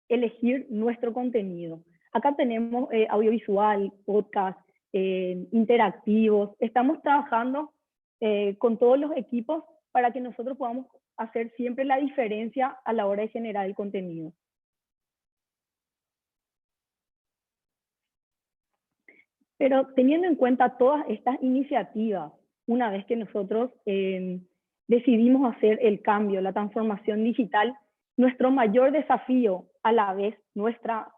elegir nuestro contenido. Acá tenemos audiovisual, podcast, interactivos. Estamos trabajando con todos los equipos para que nosotros podamos hacer siempre la diferencia a la hora de generar el contenido. Pero teniendo en cuenta todas estas iniciativas, una vez que nosotros decidimos hacer el cambio, la transformación digital, nuestro mayor desafío, a la vez nuestra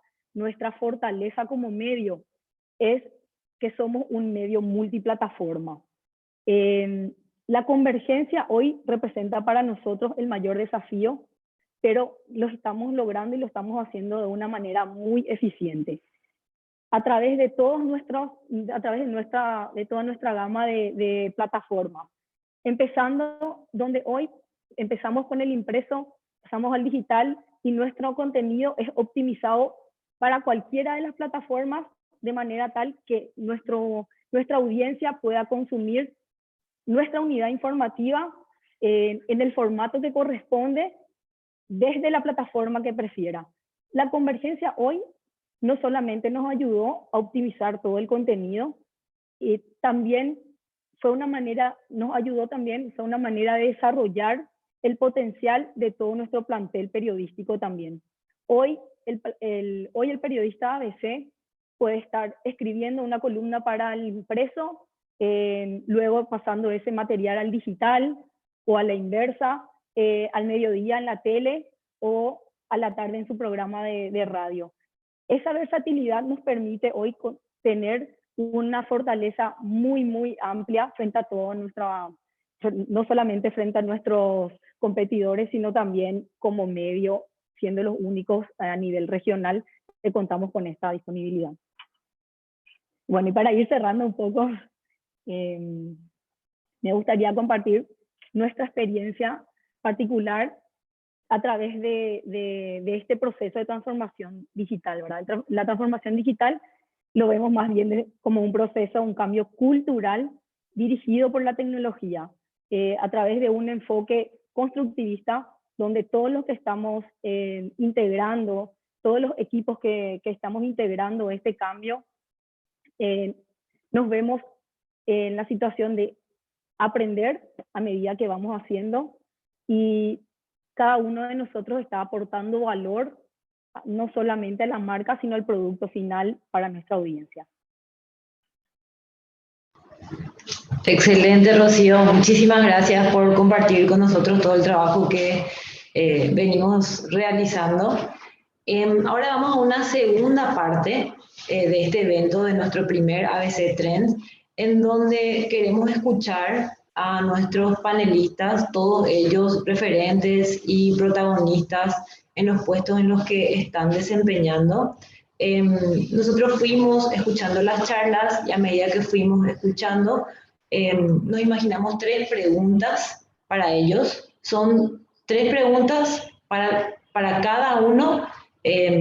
fortaleza como medio, es que somos un medio multiplataforma. La convergencia hoy representa para nosotros el mayor desafío, pero lo estamos logrando y lo estamos haciendo de una manera muy eficiente. A través de toda nuestra gama de plataformas. Empezando donde hoy empezamos con el impreso, pasamos al digital y nuestro contenido es optimizado para cualquiera de las plataformas de manera tal que nuestra audiencia pueda consumir nuestra unidad informativa en el formato que corresponde desde la plataforma que prefiera. La convergencia hoy no solamente nos ayudó a optimizar todo el contenido, también fue una manera de desarrollar el potencial de todo nuestro plantel periodístico también. Hoy el periodista ABC puede estar escribiendo una columna para el impreso, luego pasando ese material al digital o a la inversa, al mediodía en la tele o a la tarde en su programa de radio. Esa versatilidad nos permite hoy tener una fortaleza muy, muy amplia frente a toda no solamente frente a nuestros competidores, sino también como medio, siendo los únicos a nivel regional que contamos con esta disponibilidad. Bueno, y para ir cerrando un poco, me gustaría compartir nuestra experiencia particular a través de este proceso de transformación digital, ¿verdad? La transformación digital lo vemos más bien como un proceso, un cambio cultural dirigido por la tecnología, a través de un enfoque constructivista, donde todos los que estamos integrando, todos los equipos que estamos integrando este cambio, nos vemos en la situación de aprender a medida que vamos haciendo, y cada uno de nosotros está aportando valor no solamente a la marca, sino al producto final para nuestra audiencia. Excelente, Rocío. Muchísimas gracias por compartir con nosotros todo el trabajo que venimos realizando. Ahora vamos a una segunda parte de este evento, de nuestro primer ABC Trends, en donde queremos escuchar a nuestros panelistas, todos ellos referentes y protagonistas en los puestos en los que están desempeñando. Nosotros fuimos escuchando las charlas y a medida que fuimos escuchando, nos imaginamos 3 preguntas para ellos. Son 3 preguntas para cada uno.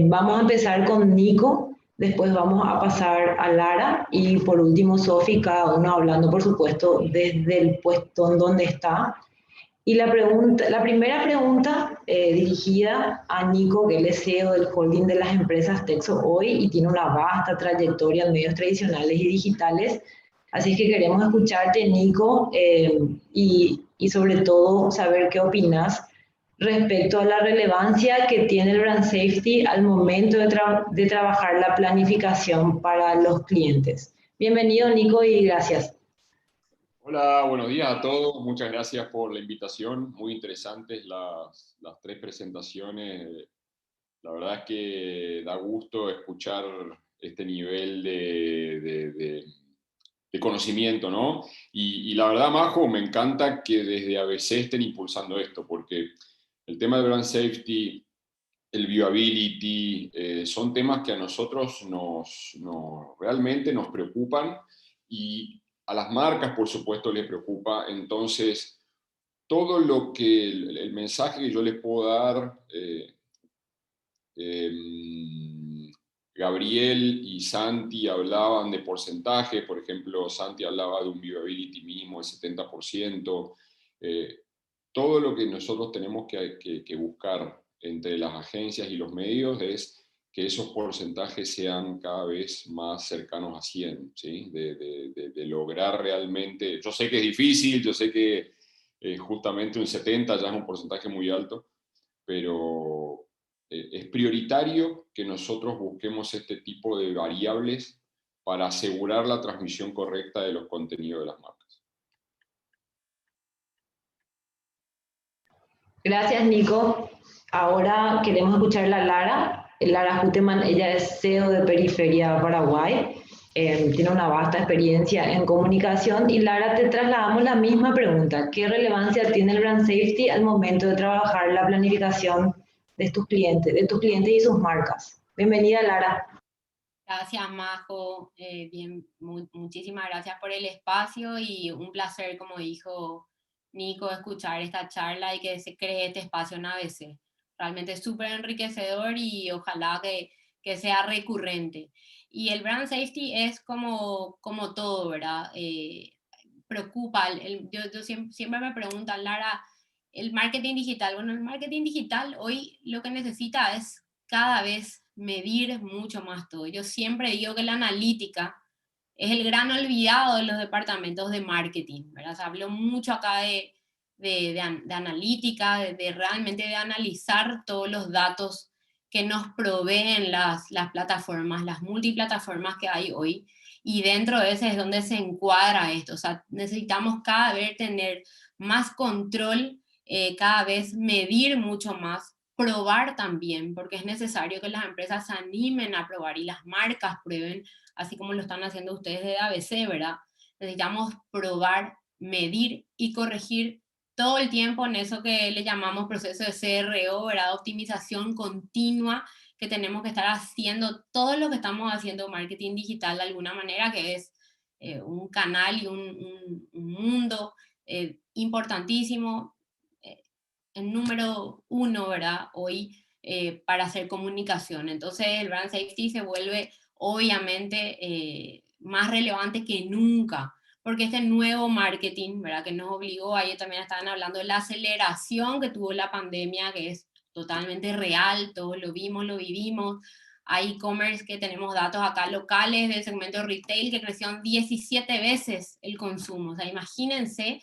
Vamos a empezar con Nico, después vamos a pasar a Lara y por último Sofi, cada uno hablando, por supuesto, desde el puesto en donde está. Y la primera pregunta dirigida a Nico, que él es CEO del holding de las empresas Texo hoy y tiene una vasta trayectoria en medios tradicionales y digitales. Así es que queremos escucharte, Nico, y sobre todo saber qué opinas respecto a la relevancia que tiene el brand safety al momento de trabajar la planificación para los clientes. Bienvenido, Nico, y gracias. Hola, buenos días a todos. Muchas gracias por la invitación. Muy interesantes las 3 presentaciones. La verdad es que da gusto escuchar este nivel de conocimiento, ¿no? Y la verdad, Majo, me encanta que desde ABC estén impulsando esto, porque el tema del brand safety, el viewability, son temas que a nosotros realmente nos preocupan y a las marcas, por supuesto, les preocupa. Entonces, todo lo que el mensaje que yo les puedo dar, Gabriel y Santi hablaban de porcentaje, por ejemplo, Santi hablaba de un viewability mínimo del 70%, todo lo que nosotros tenemos que buscar entre las agencias y los medios es que esos porcentajes sean cada vez más cercanos a 100, ¿sí? De lograr realmente, yo sé que es difícil, yo sé que justamente un 70 ya es un porcentaje muy alto, pero es prioritario que nosotros busquemos este tipo de variables para asegurar la transmisión correcta de los contenidos de las marcas. Gracias, Nico. Ahora queremos escuchar a Lara. Lara Huteman, ella es CEO de Periferia Paraguay. Tiene una vasta experiencia en comunicación. Y Lara, te trasladamos la misma pregunta. ¿Qué relevancia tiene el brand safety al momento de trabajar la planificación de tus clientes y sus marcas? Bienvenida, Lara. Gracias, Majo. Muchísimas gracias por el espacio y un placer, como dijo Nico, escuchar esta charla y que se cree este espacio en ABC. Realmente es súper enriquecedor y ojalá que sea recurrente. Y el brand safety es como todo, ¿verdad? Preocupa. Yo siempre me preguntan, Lara, el marketing digital. Bueno, el marketing digital hoy lo que necesita es cada vez medir mucho más todo. Yo siempre digo que la analítica es el gran olvidado de los departamentos de marketing, ¿verdad? Se habló mucho acá de analítica, realmente de analizar todos los datos que nos proveen las plataformas, las multiplataformas que hay hoy, y dentro de ese es donde se encuadra esto. O sea, necesitamos cada vez tener más control, cada vez medir mucho más, probar también, porque es necesario que las empresas se animen a probar y las marcas prueben, así como lo están haciendo ustedes de ABC, ¿verdad? Necesitamos probar, medir y corregir todo el tiempo en eso que le llamamos proceso de CRO, ¿verdad? Optimización continua, que tenemos que estar haciendo todo lo que estamos haciendo marketing digital de alguna manera, que es un canal y un mundo importantísimo, el número 1, ¿verdad? Hoy para hacer comunicación. Entonces el brand safety se vuelve obviamente más relevante que nunca, porque este nuevo marketing, ¿verdad? Que nos obligó, ayer también estaban hablando de la aceleración que tuvo la pandemia, que es totalmente real, todos lo vimos, lo vivimos. Hay e-commerce que tenemos datos acá locales del segmento retail que crecieron 17 veces el consumo. O sea, imagínense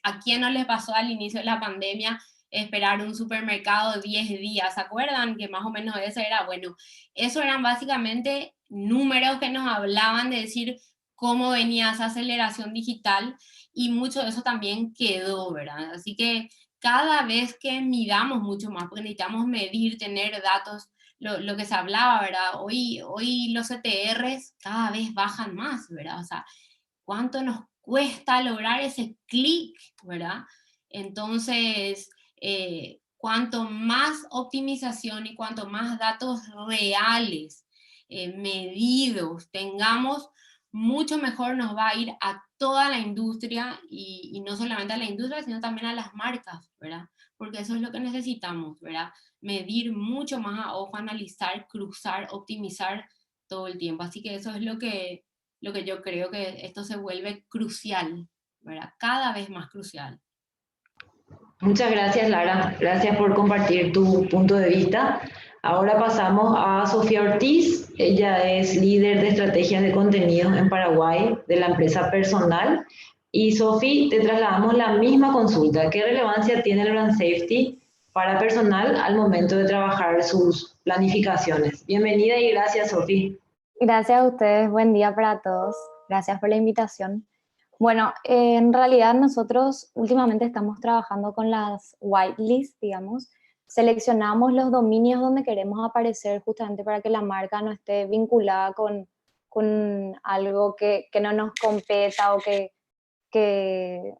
¿a quién no les pasó al inicio de la pandemia esperar un supermercado 10 días? ¿Se acuerdan que más o menos ese era? Bueno, eso eran básicamente números que nos hablaban de decir cómo venía esa aceleración digital, y mucho de eso también quedó, ¿verdad? Así que cada vez que midamos mucho más, porque necesitamos medir, tener datos, lo que se hablaba, ¿verdad? Hoy los CTRs cada vez bajan más, ¿verdad? O sea, ¿cuánto nos cuesta lograr ese clic, ¿verdad? Entonces, cuanto más optimización y cuanto más datos reales, medidos tengamos, mucho mejor nos va a ir a toda la industria, y no solamente a la industria, sino también a las marcas, ¿verdad? Porque eso es lo que necesitamos, ¿verdad? Medir mucho más a ojo, analizar, cruzar, optimizar todo el tiempo. Así que eso es lo que yo creo que esto se vuelve crucial, ¿verdad? Cada vez más crucial. Muchas gracias, Lara. Gracias por compartir tu punto de vista. Ahora pasamos a Sofía Ortiz. Ella es líder de estrategias de contenidos en Paraguay de la empresa Personal. Y Sofía, te trasladamos la misma consulta. ¿Qué relevancia tiene el brand safety para Personal al momento de trabajar sus planificaciones? Bienvenida y gracias, Sofía. Gracias a ustedes, buen día para todos. Gracias por la invitación. Bueno, en realidad nosotros últimamente estamos trabajando con las whitelist, digamos. Seleccionamos los dominios donde queremos aparecer justamente para que la marca no esté vinculada con algo que no nos competa o que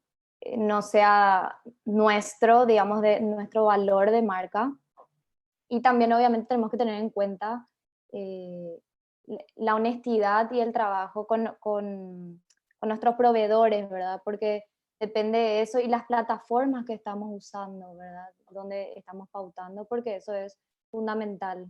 no sea nuestro, digamos, de nuestro valor de marca. Y también obviamente tenemos que tener en cuenta la honestidad y el trabajo con nuestros proveedores, ¿verdad? Porque depende de eso, y las plataformas que estamos usando, ¿verdad? Donde estamos pautando, porque eso es fundamental.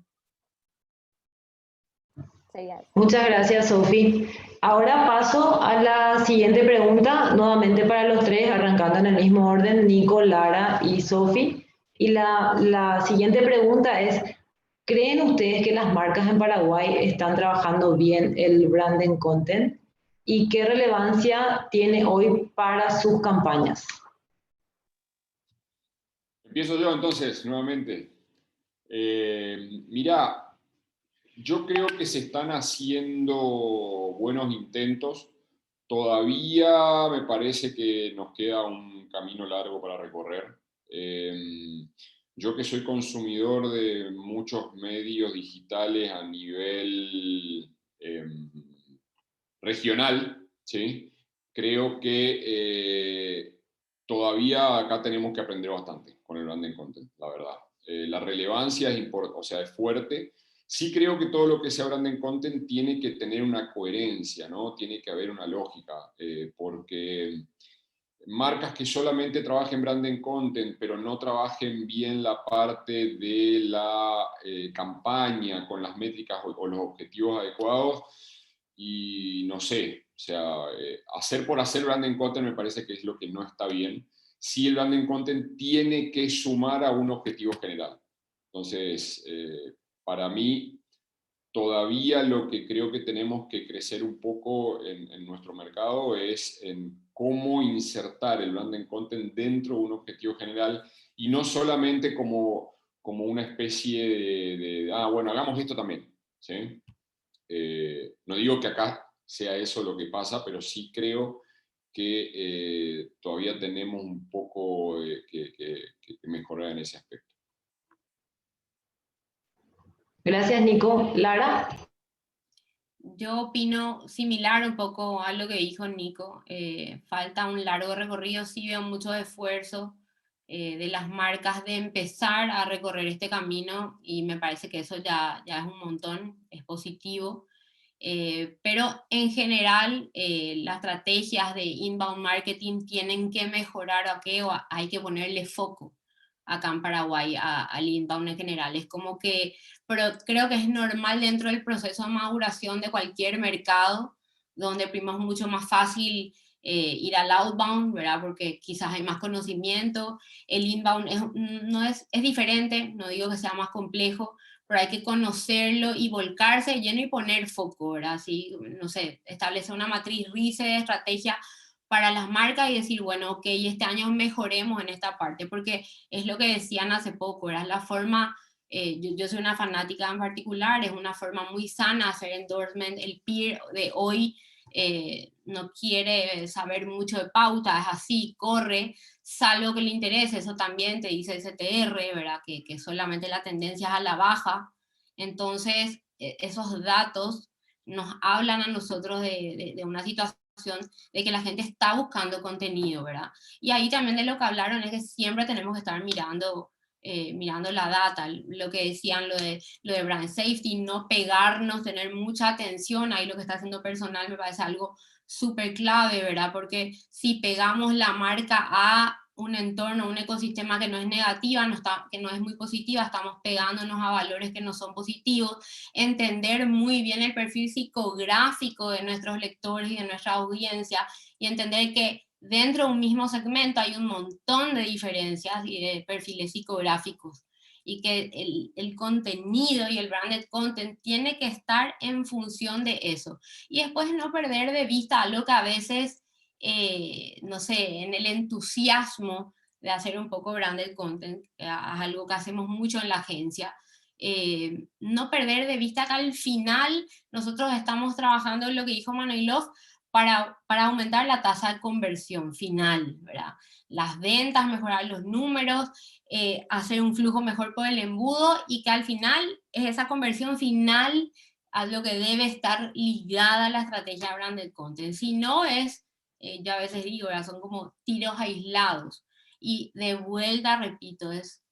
Sería eso. Muchas gracias, Sofi. Ahora paso a la siguiente pregunta, nuevamente para los tres, arrancando en el mismo orden, Nico, Lara y Sofi. Y la siguiente pregunta es, ¿creen ustedes que las marcas en Paraguay están trabajando bien el branding content? ¿Y qué relevancia tiene hoy para sus campañas? Empiezo yo entonces, nuevamente. Mira, yo creo que se están haciendo buenos intentos. Todavía me parece que nos queda un camino largo para recorrer. Yo que soy consumidor de muchos medios digitales a nivel regional, ¿sí? Creo que todavía acá tenemos que aprender bastante con el branding content, la verdad. La relevancia es fuerte. Sí creo que todo lo que sea branding content tiene que tener una coherencia, ¿no? Tiene que haber una lógica, porque marcas que solamente trabajen branding content, pero no trabajen bien la parte de la campaña con las métricas o los objetivos adecuados, y no sé, o sea, hacer por hacer branding content me parece que es lo que no está bien. Sí, el branding content tiene que sumar a un objetivo general. Entonces, para mí, todavía lo que creo que tenemos que crecer un poco en nuestro mercado es en cómo insertar el branding content dentro de un objetivo general, y no solamente como una especie de bueno, hagamos esto también, ¿sí? No digo que acá sea eso lo que pasa, pero sí creo que todavía tenemos un poco que mejorar en ese aspecto. Gracias, Nico. Lara. Yo opino similar un poco a lo que dijo Nico. Falta un largo recorrido, sí veo mucho esfuerzo de las marcas de empezar a recorrer este camino, y me parece que eso ya es un montón, es positivo. Pero en general las estrategias de inbound marketing tienen que mejorar, o hay que ponerle foco acá en Paraguay al inbound en general. Es como que, pero creo que es normal dentro del proceso de maduración de cualquier mercado, donde primero es mucho más fácil ir al outbound, ¿verdad? Porque quizás hay más conocimiento. El inbound es diferente, no digo que sea más complejo, pero hay que conocerlo y volcarse lleno y poner foco, ¿verdad? Así, no sé, establecer una matriz RISE de estrategia para las marcas y decir, bueno, ok, este año mejoremos en esta parte, porque es lo que decían hace poco, ¿verdad? La forma, yo soy una fanática en particular, es una forma muy sana hacer endorsement. El peer de hoy no quiere saber mucho de pauta, es así, corre, salvo que le interese, eso también te dice el CTR, ¿verdad? Que solamente la tendencia es a la baja. Entonces, esos datos nos hablan a nosotros de una situación de que la gente está buscando contenido, ¿verdad? Y ahí también de lo que hablaron es que siempre tenemos que estar mirando la data, lo que decían, lo de brand safety, no pegarnos, tener mucha atención, ahí lo que está haciendo personal me parece algo súper clave, ¿verdad? Porque si pegamos la marca a un entorno, un ecosistema que no es negativa, que no es muy positiva, estamos pegándonos a valores que no son positivos, entender muy bien el perfil psicográfico de nuestros lectores y de nuestra audiencia, y entender que dentro de un mismo segmento hay un montón de diferencias y de perfiles psicográficos, y que el contenido y el branded content tiene que estar en función de eso. Y después no perder de vista algo que a veces, no sé, en el entusiasmo de hacer un poco branded content, es algo que hacemos mucho en la agencia, no perder de vista que al final nosotros estamos trabajando en lo que dijo Manoilov para aumentar la tasa de conversión final, ¿verdad? Las ventas, mejorar los números, hacer un flujo mejor por el embudo, y que al final es esa conversión final a lo que debe estar ligada a la estrategia branded content. Si no es, yo a veces digo, ¿verdad? Son como tiros aislados. Y de vuelta, repito, es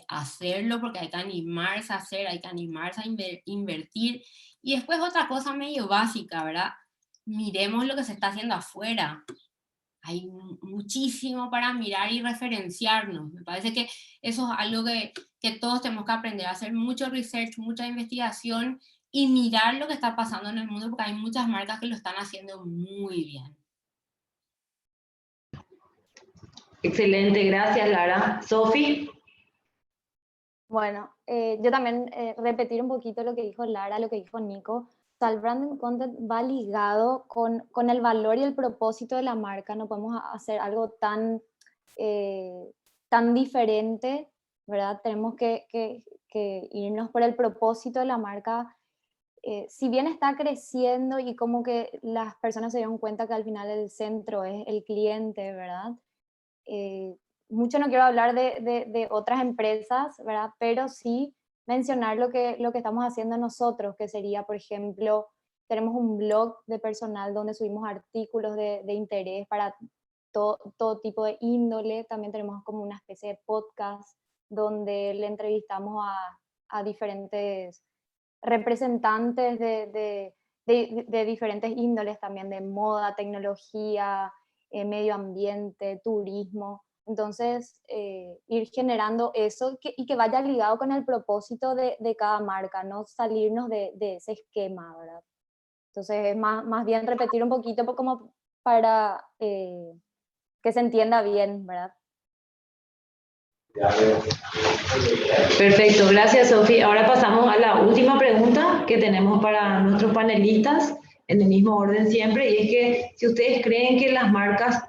hacerlo porque hay que animarse a hacer, hay que animarse a invertir. Y después otra cosa medio básica, ¿verdad? Miremos lo que se está haciendo afuera. Hay muchísimo para mirar y referenciarnos. Me parece que eso es algo que todos tenemos que aprender, a hacer mucho research, mucha investigación y mirar lo que está pasando en el mundo, porque hay muchas marcas que lo están haciendo muy bien. Excelente, gracias Lara. Sofi. Bueno, yo también repetir un poquito lo que dijo Lara, lo que dijo Nico. O sea, el branding content va ligado con el valor y el propósito de la marca. No podemos hacer algo tan diferente, ¿verdad? Tenemos que irnos por el propósito de la marca. Si bien está creciendo y como que las personas se dieron cuenta que al final el centro es el cliente, ¿verdad? Mucho no quiero hablar de otras empresas, ¿verdad? Pero sí mencionar lo que estamos haciendo nosotros, que sería, por ejemplo, tenemos un blog de personal donde subimos artículos de interés para todo tipo de índole. También tenemos como una especie de podcast donde le entrevistamos a diferentes representantes de diferentes índoles también, de moda, tecnología, medio ambiente, turismo. Entonces, ir generando eso y que vaya ligado con el propósito de cada marca, no salirnos de ese esquema, ¿verdad? Entonces, más bien repetir un poquito como para que se entienda bien, ¿verdad? Perfecto, gracias Sofi. Ahora pasamos a la última pregunta que tenemos para nuestros panelistas, en el mismo orden siempre, y es que si ustedes creen que las marcas,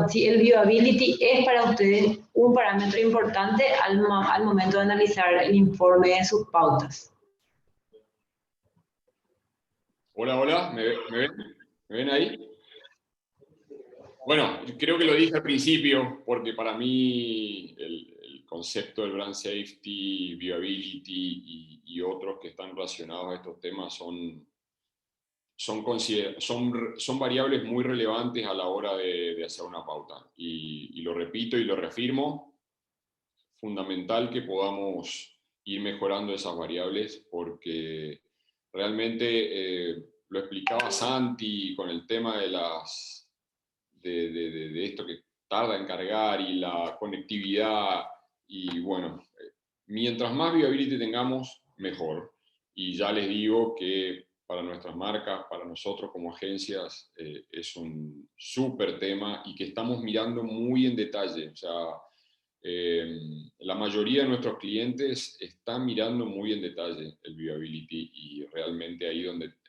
si el viewability es para ustedes un parámetro importante al momento de analizar el informe de sus pautas. Hola, ¿me ven? ¿Me ven ahí? Bueno, creo que lo dije al principio, porque para mí el concepto del brand safety, viewability y otros que están relacionados a estos temas son variables muy relevantes a la hora de hacer una pauta. Y lo repito y lo reafirmo, fundamental que podamos ir mejorando esas variables, porque realmente lo explicaba Santi con el tema de esto que tarda en cargar y la conectividad, y bueno, mientras más viewability tengamos, mejor. Y ya les digo que para nuestras marcas, para nosotros como agencias, es un súper tema y que estamos mirando muy en detalle. O sea, la mayoría de nuestros clientes están mirando muy en detalle el viewability, y realmente ahí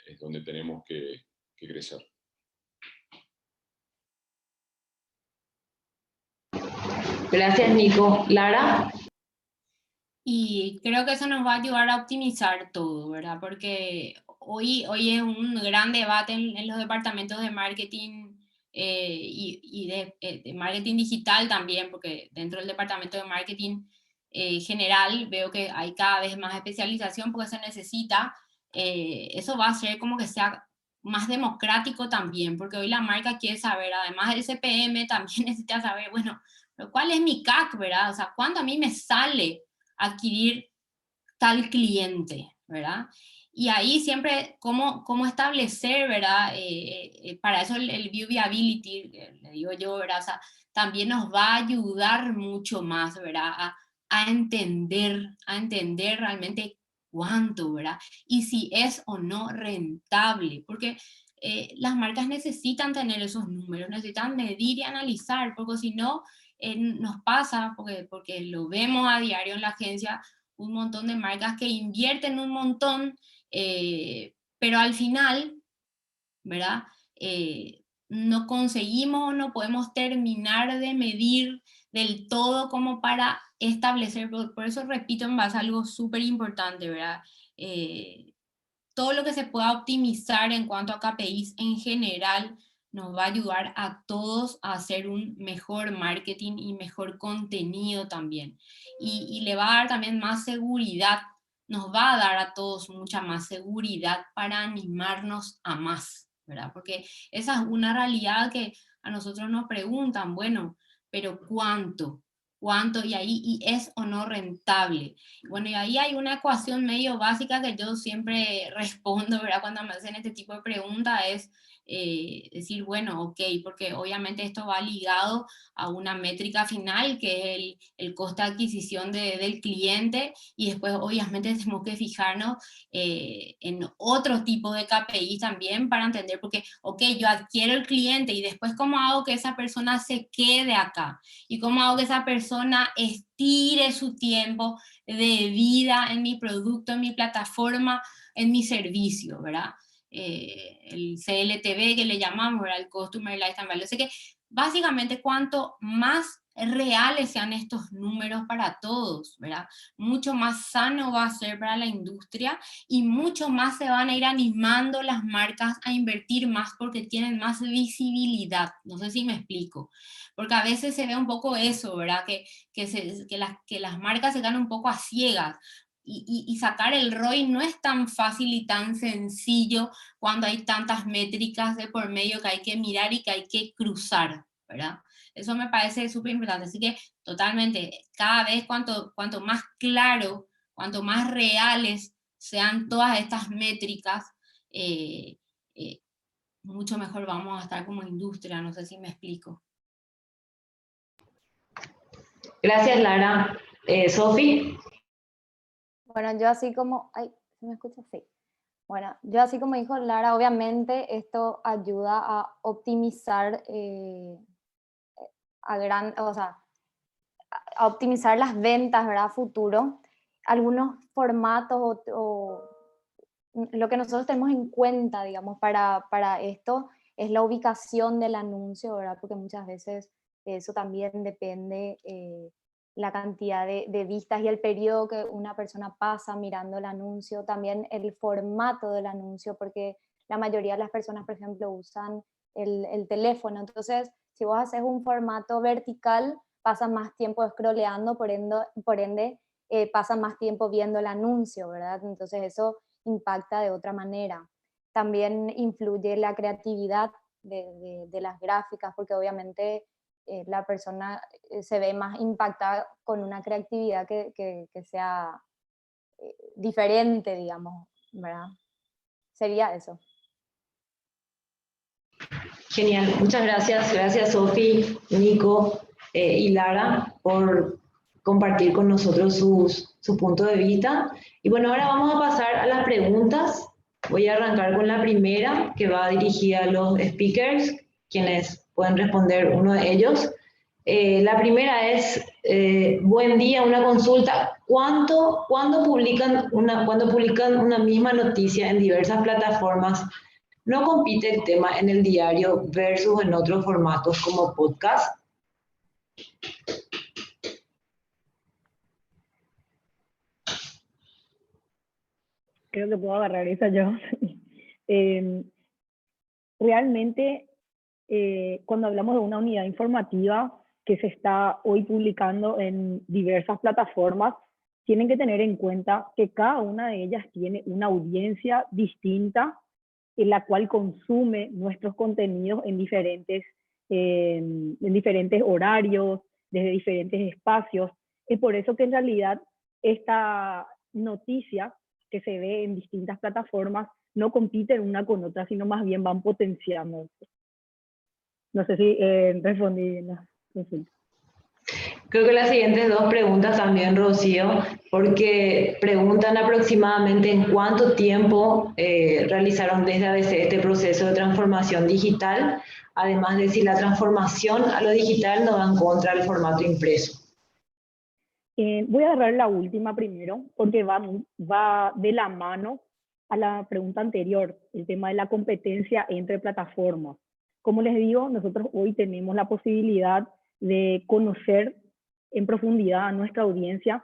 es donde tenemos que crecer. Gracias Nico. Lara. Y creo que eso nos va a ayudar a optimizar todo, ¿verdad? Porque hoy es un gran debate en los departamentos de marketing y de marketing digital también, porque dentro del departamento de marketing general veo que hay cada vez más especialización porque se necesita. Eso va a hacer como que sea más democrático también, porque hoy la marca quiere saber, además del CPM, también necesita saber, bueno, pero ¿cuál es mi CAC, verdad? O sea, ¿cuánto a mí me sale adquirir tal cliente, verdad? Y ahí siempre, ¿cómo establecer, verdad? Para eso el viewability, le digo yo, verdad, o sea, también nos va a ayudar mucho más, ¿verdad? A entender realmente cuánto, ¿verdad? Y si es o no rentable, porque las marcas necesitan tener esos números, necesitan medir y analizar, porque si no, nos pasa, porque lo vemos a diario en la agencia, un montón de marcas que invierten un montón, pero al final, ¿verdad? No conseguimos, no podemos terminar de medir del todo como para establecer, por eso repito, en base a algo súper importante, ¿verdad? Todo lo que se pueda optimizar en cuanto a KPIs en general nos va a ayudar a todos a hacer un mejor marketing y mejor contenido también. Y le va a dar también más seguridad, nos va a dar a todos mucha más seguridad para animarnos a más, ¿verdad? Porque esa es una realidad que a nosotros nos preguntan, bueno, pero ¿cuánto? ¿Cuánto? Y ahí y es o no rentable. Bueno, y ahí hay una ecuación medio básica que yo siempre respondo, ¿verdad? Cuando me hacen este tipo de preguntas es decir, bueno, ok, porque obviamente esto va ligado a una métrica final que es el costo de adquisición del cliente, y después obviamente tenemos que fijarnos en otro tipo de KPI también para entender, porque, ok, yo adquiero el cliente y después cómo hago que esa persona se quede acá y cómo hago que esa persona estire su tiempo de vida en mi producto, en mi plataforma, en mi servicio, ¿verdad? El CLTV que le llamamos, ¿verdad? El Customer Lifetime Value. Así que básicamente cuanto más reales sean estos números para todos, ¿verdad? Mucho más sano va a ser para la industria y mucho más se van a ir animando las marcas a invertir más porque tienen más visibilidad. No sé si me explico. Porque a veces se ve un poco eso, ¿verdad? Que las marcas se dan un poco a ciegas. Y sacar el ROI no es tan fácil y tan sencillo cuando hay tantas métricas de por medio que hay que mirar y que hay que cruzar, ¿verdad? Eso me parece súper importante. Así que totalmente, cada vez cuanto más claro, cuanto más reales sean todas estas métricas, eh, eh, mucho mejor vamos a estar como industria. No sé si me explico. Gracias, Lara. Sofi. Bueno, yo así como... Ay, ¿se me escucha? Sí. Bueno, yo así como dijo Lara, obviamente esto ayuda a optimizar o sea, a optimizar las ventas, ¿verdad? A futuro. Algunos formatos o lo que nosotros tenemos en cuenta, digamos, para esto es la ubicación del anuncio, ¿verdad? Porque muchas veces eso también depende la cantidad de vistas y el periodo que una persona pasa mirando el anuncio, también el formato del anuncio, porque la mayoría de las personas, por ejemplo, usan el teléfono. Entonces, si vos haces un formato vertical, pasa más tiempo scrolleando, por ende pasa más tiempo viendo el anuncio, ¿verdad? Entonces eso impacta de otra manera. También influye la creatividad de las gráficas, porque obviamente la persona se ve más impactada con una creatividad que sea diferente, digamos, ¿verdad? Sería eso. Genial, muchas gracias. Gracias, Sofi, Nico y Lara por compartir con nosotros su punto de vista. Y bueno, ahora vamos a pasar a las preguntas. Voy a arrancar con la primera, que va dirigida a los speakers, quienes pueden responder uno de ellos. La primera es, buen día, una consulta. ¿Cuándo publican una misma noticia en diversas plataformas? ¿No compite el tema en el diario versus en otros formatos como podcast? Creo que puedo agarrar esa yo. Realmente, cuando hablamos de una unidad informativa que se está hoy publicando en diversas plataformas, tienen que tener en cuenta que cada una de ellas tiene una audiencia distinta en la cual consume nuestros contenidos en diferentes horarios, desde diferentes espacios. Es por eso que en realidad esta noticia que se ve en distintas plataformas no compiten una con otra, sino más bien van potenciando. No sé si respondí la consulta. Creo que las siguientes dos preguntas también, Rocío, porque preguntan aproximadamente en cuánto tiempo realizaron desde ABC este proceso de transformación digital, además de si la transformación a lo digital no va en contra del formato impreso. Voy a agarrar la última primero, porque va de la mano a la pregunta anterior, el tema de la competencia entre plataformas. Como les digo, nosotros hoy tenemos la posibilidad de conocer en profundidad a nuestra audiencia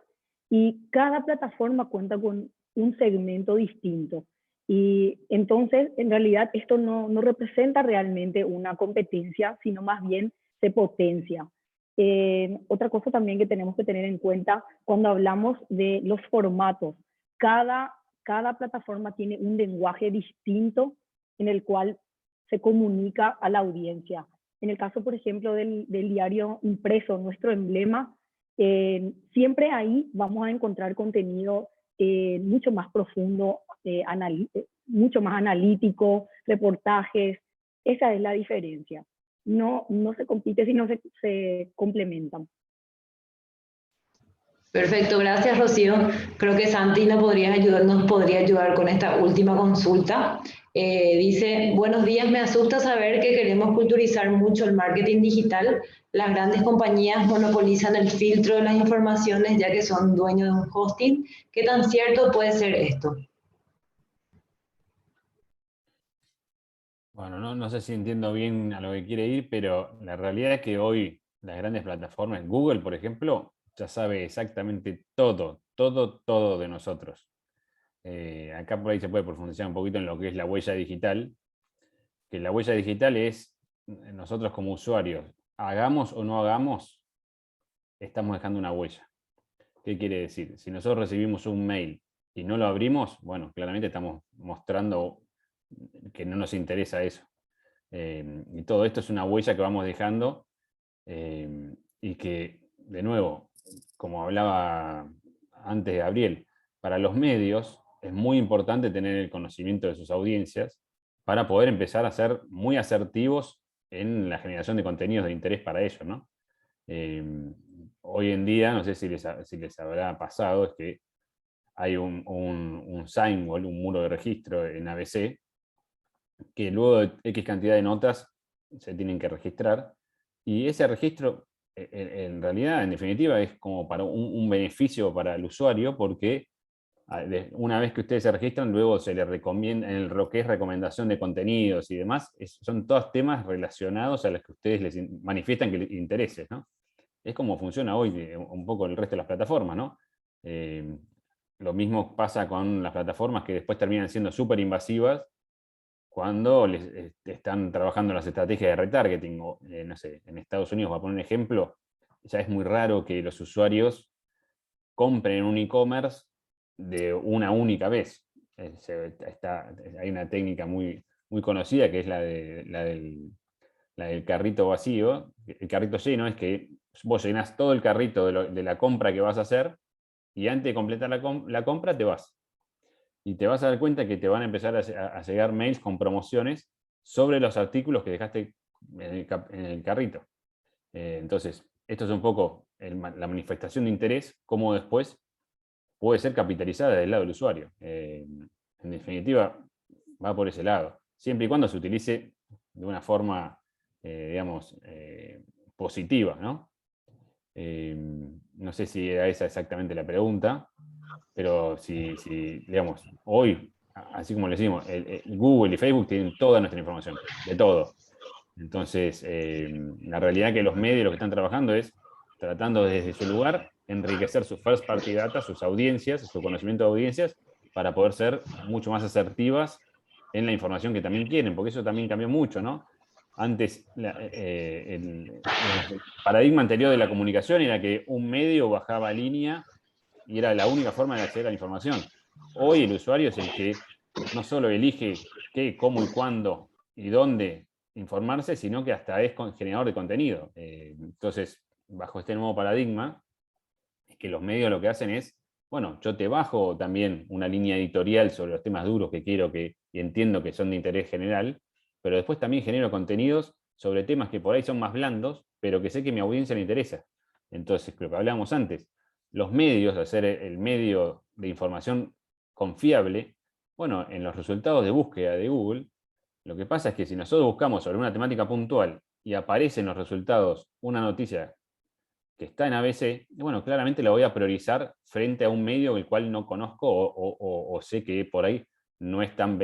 y cada plataforma cuenta con un segmento distinto. Y entonces, en realidad, esto no representa realmente una competencia, sino más bien se potencia. Otra cosa también que tenemos que tener en cuenta cuando hablamos de los formatos, cada plataforma tiene un lenguaje distinto en el cual se comunica a la audiencia. En el caso, por ejemplo, del diario impreso, nuestro emblema, siempre ahí vamos a encontrar contenido mucho más profundo, mucho más analítico, reportajes. Esa es la diferencia. No se compite, sino se complementan. Perfecto, gracias, Rocío. Creo que Santi nos podría ayudar con esta última consulta. Dice, buenos días, me asusta saber que queremos culturizar mucho el marketing digital. Las grandes compañías monopolizan el filtro de las informaciones ya que son dueños de un hosting. ¿Qué tan cierto puede ser esto? Bueno, no sé si entiendo bien a lo que quiere ir, pero la realidad es que hoy las grandes plataformas, Google, por ejemplo, ya sabe exactamente todo de nosotros. Acá por ahí se puede profundizar un poquito en lo que es la huella digital, que la huella digital es nosotros como usuarios, hagamos o no hagamos, estamos dejando una huella. ¿Qué quiere decir? Si nosotros recibimos un mail y no lo abrimos, bueno, claramente estamos mostrando que no nos interesa eso. Y todo esto es una huella que vamos dejando y que, de nuevo, como hablaba antes Gabriel, para los medios es muy importante tener el conocimiento de sus audiencias para poder empezar a ser muy asertivos en la generación de contenidos de interés para ellos, ¿no? Hoy en día, no sé si les habrá pasado, es que hay un sign wall, un muro de registro en ABC, que luego de X cantidad de notas se tienen que registrar, y ese registro en realidad, en definitiva, es como para un beneficio para el usuario, porque una vez que ustedes se registran, luego se les recomienda, en lo que es recomendación de contenidos y demás, son todos temas relacionados a los que ustedes les manifiestan que les interese, ¿no? Es como funciona hoy un poco el resto de las plataformas, ¿no? Lo mismo pasa con las plataformas que después terminan siendo súper invasivas cuando les están trabajando las estrategias de retargeting. No sé, en Estados Unidos, voy a poner un ejemplo, ya es muy raro que los usuarios compren en un e-commerce de una única vez. Hay una técnica muy conocida que es la del carrito vacío. El carrito lleno es que vos llenás todo el carrito de la compra que vas a hacer y antes de completar la compra te vas. Y te vas a dar cuenta que te van a empezar a llegar mails con promociones sobre los artículos que dejaste en el carrito. Entonces, esto es un poco la manifestación de interés, cómo después puede ser capitalizada del lado del usuario. En definitiva, va por ese lado. Siempre y cuando se utilice de una forma, digamos, positiva, ¿no? No sé si era esa exactamente la pregunta, pero si digamos, hoy, así como le decimos, Google y Facebook tienen toda nuestra información, de todo. Entonces, la realidad es que los medios lo que están trabajando es tratando desde su lugar enriquecer su first party data, sus audiencias, su conocimiento de audiencias, para poder ser mucho más asertivas en la información que también quieren, porque eso también cambió mucho, ¿no? Antes, el paradigma anterior de la comunicación era que un medio bajaba línea y era la única forma de acceder a la información. Hoy el usuario es el que no solo elige qué, cómo y cuándo y dónde informarse, sino que hasta es generador de contenido. Entonces, bajo este nuevo paradigma, es que los medios lo que hacen es, bueno, yo te bajo también una línea editorial sobre los temas duros que quiero y entiendo que son de interés general, pero después también genero contenidos sobre temas que por ahí son más blandos, pero que sé que a mi audiencia le interesa. Entonces, lo que hablábamos antes, los medios, hacer el medio de información confiable, bueno, en los resultados de búsqueda de Google, lo que pasa es que si nosotros buscamos sobre una temática puntual y aparece en los resultados una noticia que está en ABC, bueno, claramente la voy a priorizar frente a un medio el cual no conozco o sé que por ahí no es tan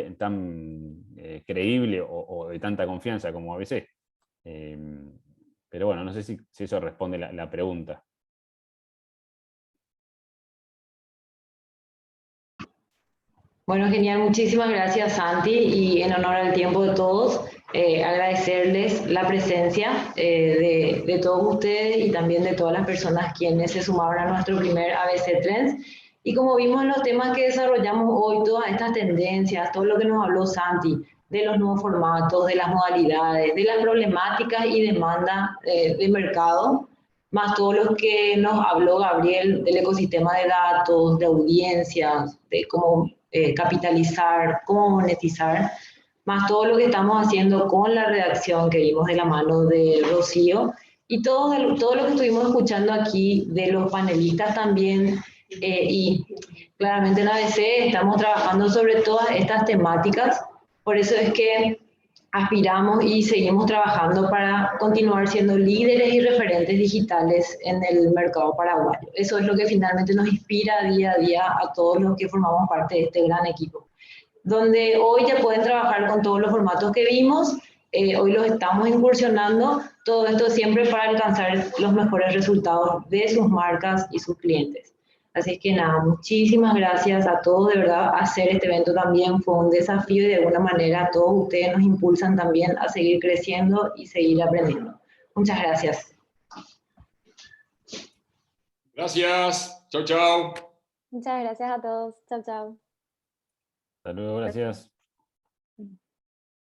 creíble o de tanta confianza como ABC. Pero bueno, no sé si eso responde la pregunta. Bueno, genial, muchísimas gracias Santi, y en honor al tiempo de todos, agradecerles la presencia de todos ustedes y también de todas las personas quienes se sumaron a nuestro primer ABC Trends. Y como vimos en los temas que desarrollamos hoy, todas estas tendencias, todo lo que nos habló Santi, de los nuevos formatos, de las modalidades, de las problemáticas y demandas de mercado, más todo lo que nos habló Gabriel del ecosistema de datos, de audiencias, de cómo capitalizar, cómo monetizar, más todo lo que estamos haciendo con la redacción que vimos de la mano de Rocío, y todo lo que estuvimos escuchando aquí de los panelistas también, y claramente en ABC estamos trabajando sobre todas estas temáticas, por eso es que aspiramos y seguimos trabajando para continuar siendo líderes y referentes digitales en el mercado paraguayo. Eso es lo que finalmente nos inspira día a día a todos los que formamos parte de este gran equipo, donde hoy ya pueden trabajar con todos los formatos que vimos, hoy los estamos incursionando, todo esto siempre para alcanzar los mejores resultados de sus marcas y sus clientes. Así que nada, muchísimas gracias a todos, de verdad, hacer este evento también fue un desafío y de alguna manera todos ustedes nos impulsan también a seguir creciendo y seguir aprendiendo. Muchas gracias. Gracias. Chau, chau. Muchas gracias a todos. Chao, chao. Hasta luego, gracias.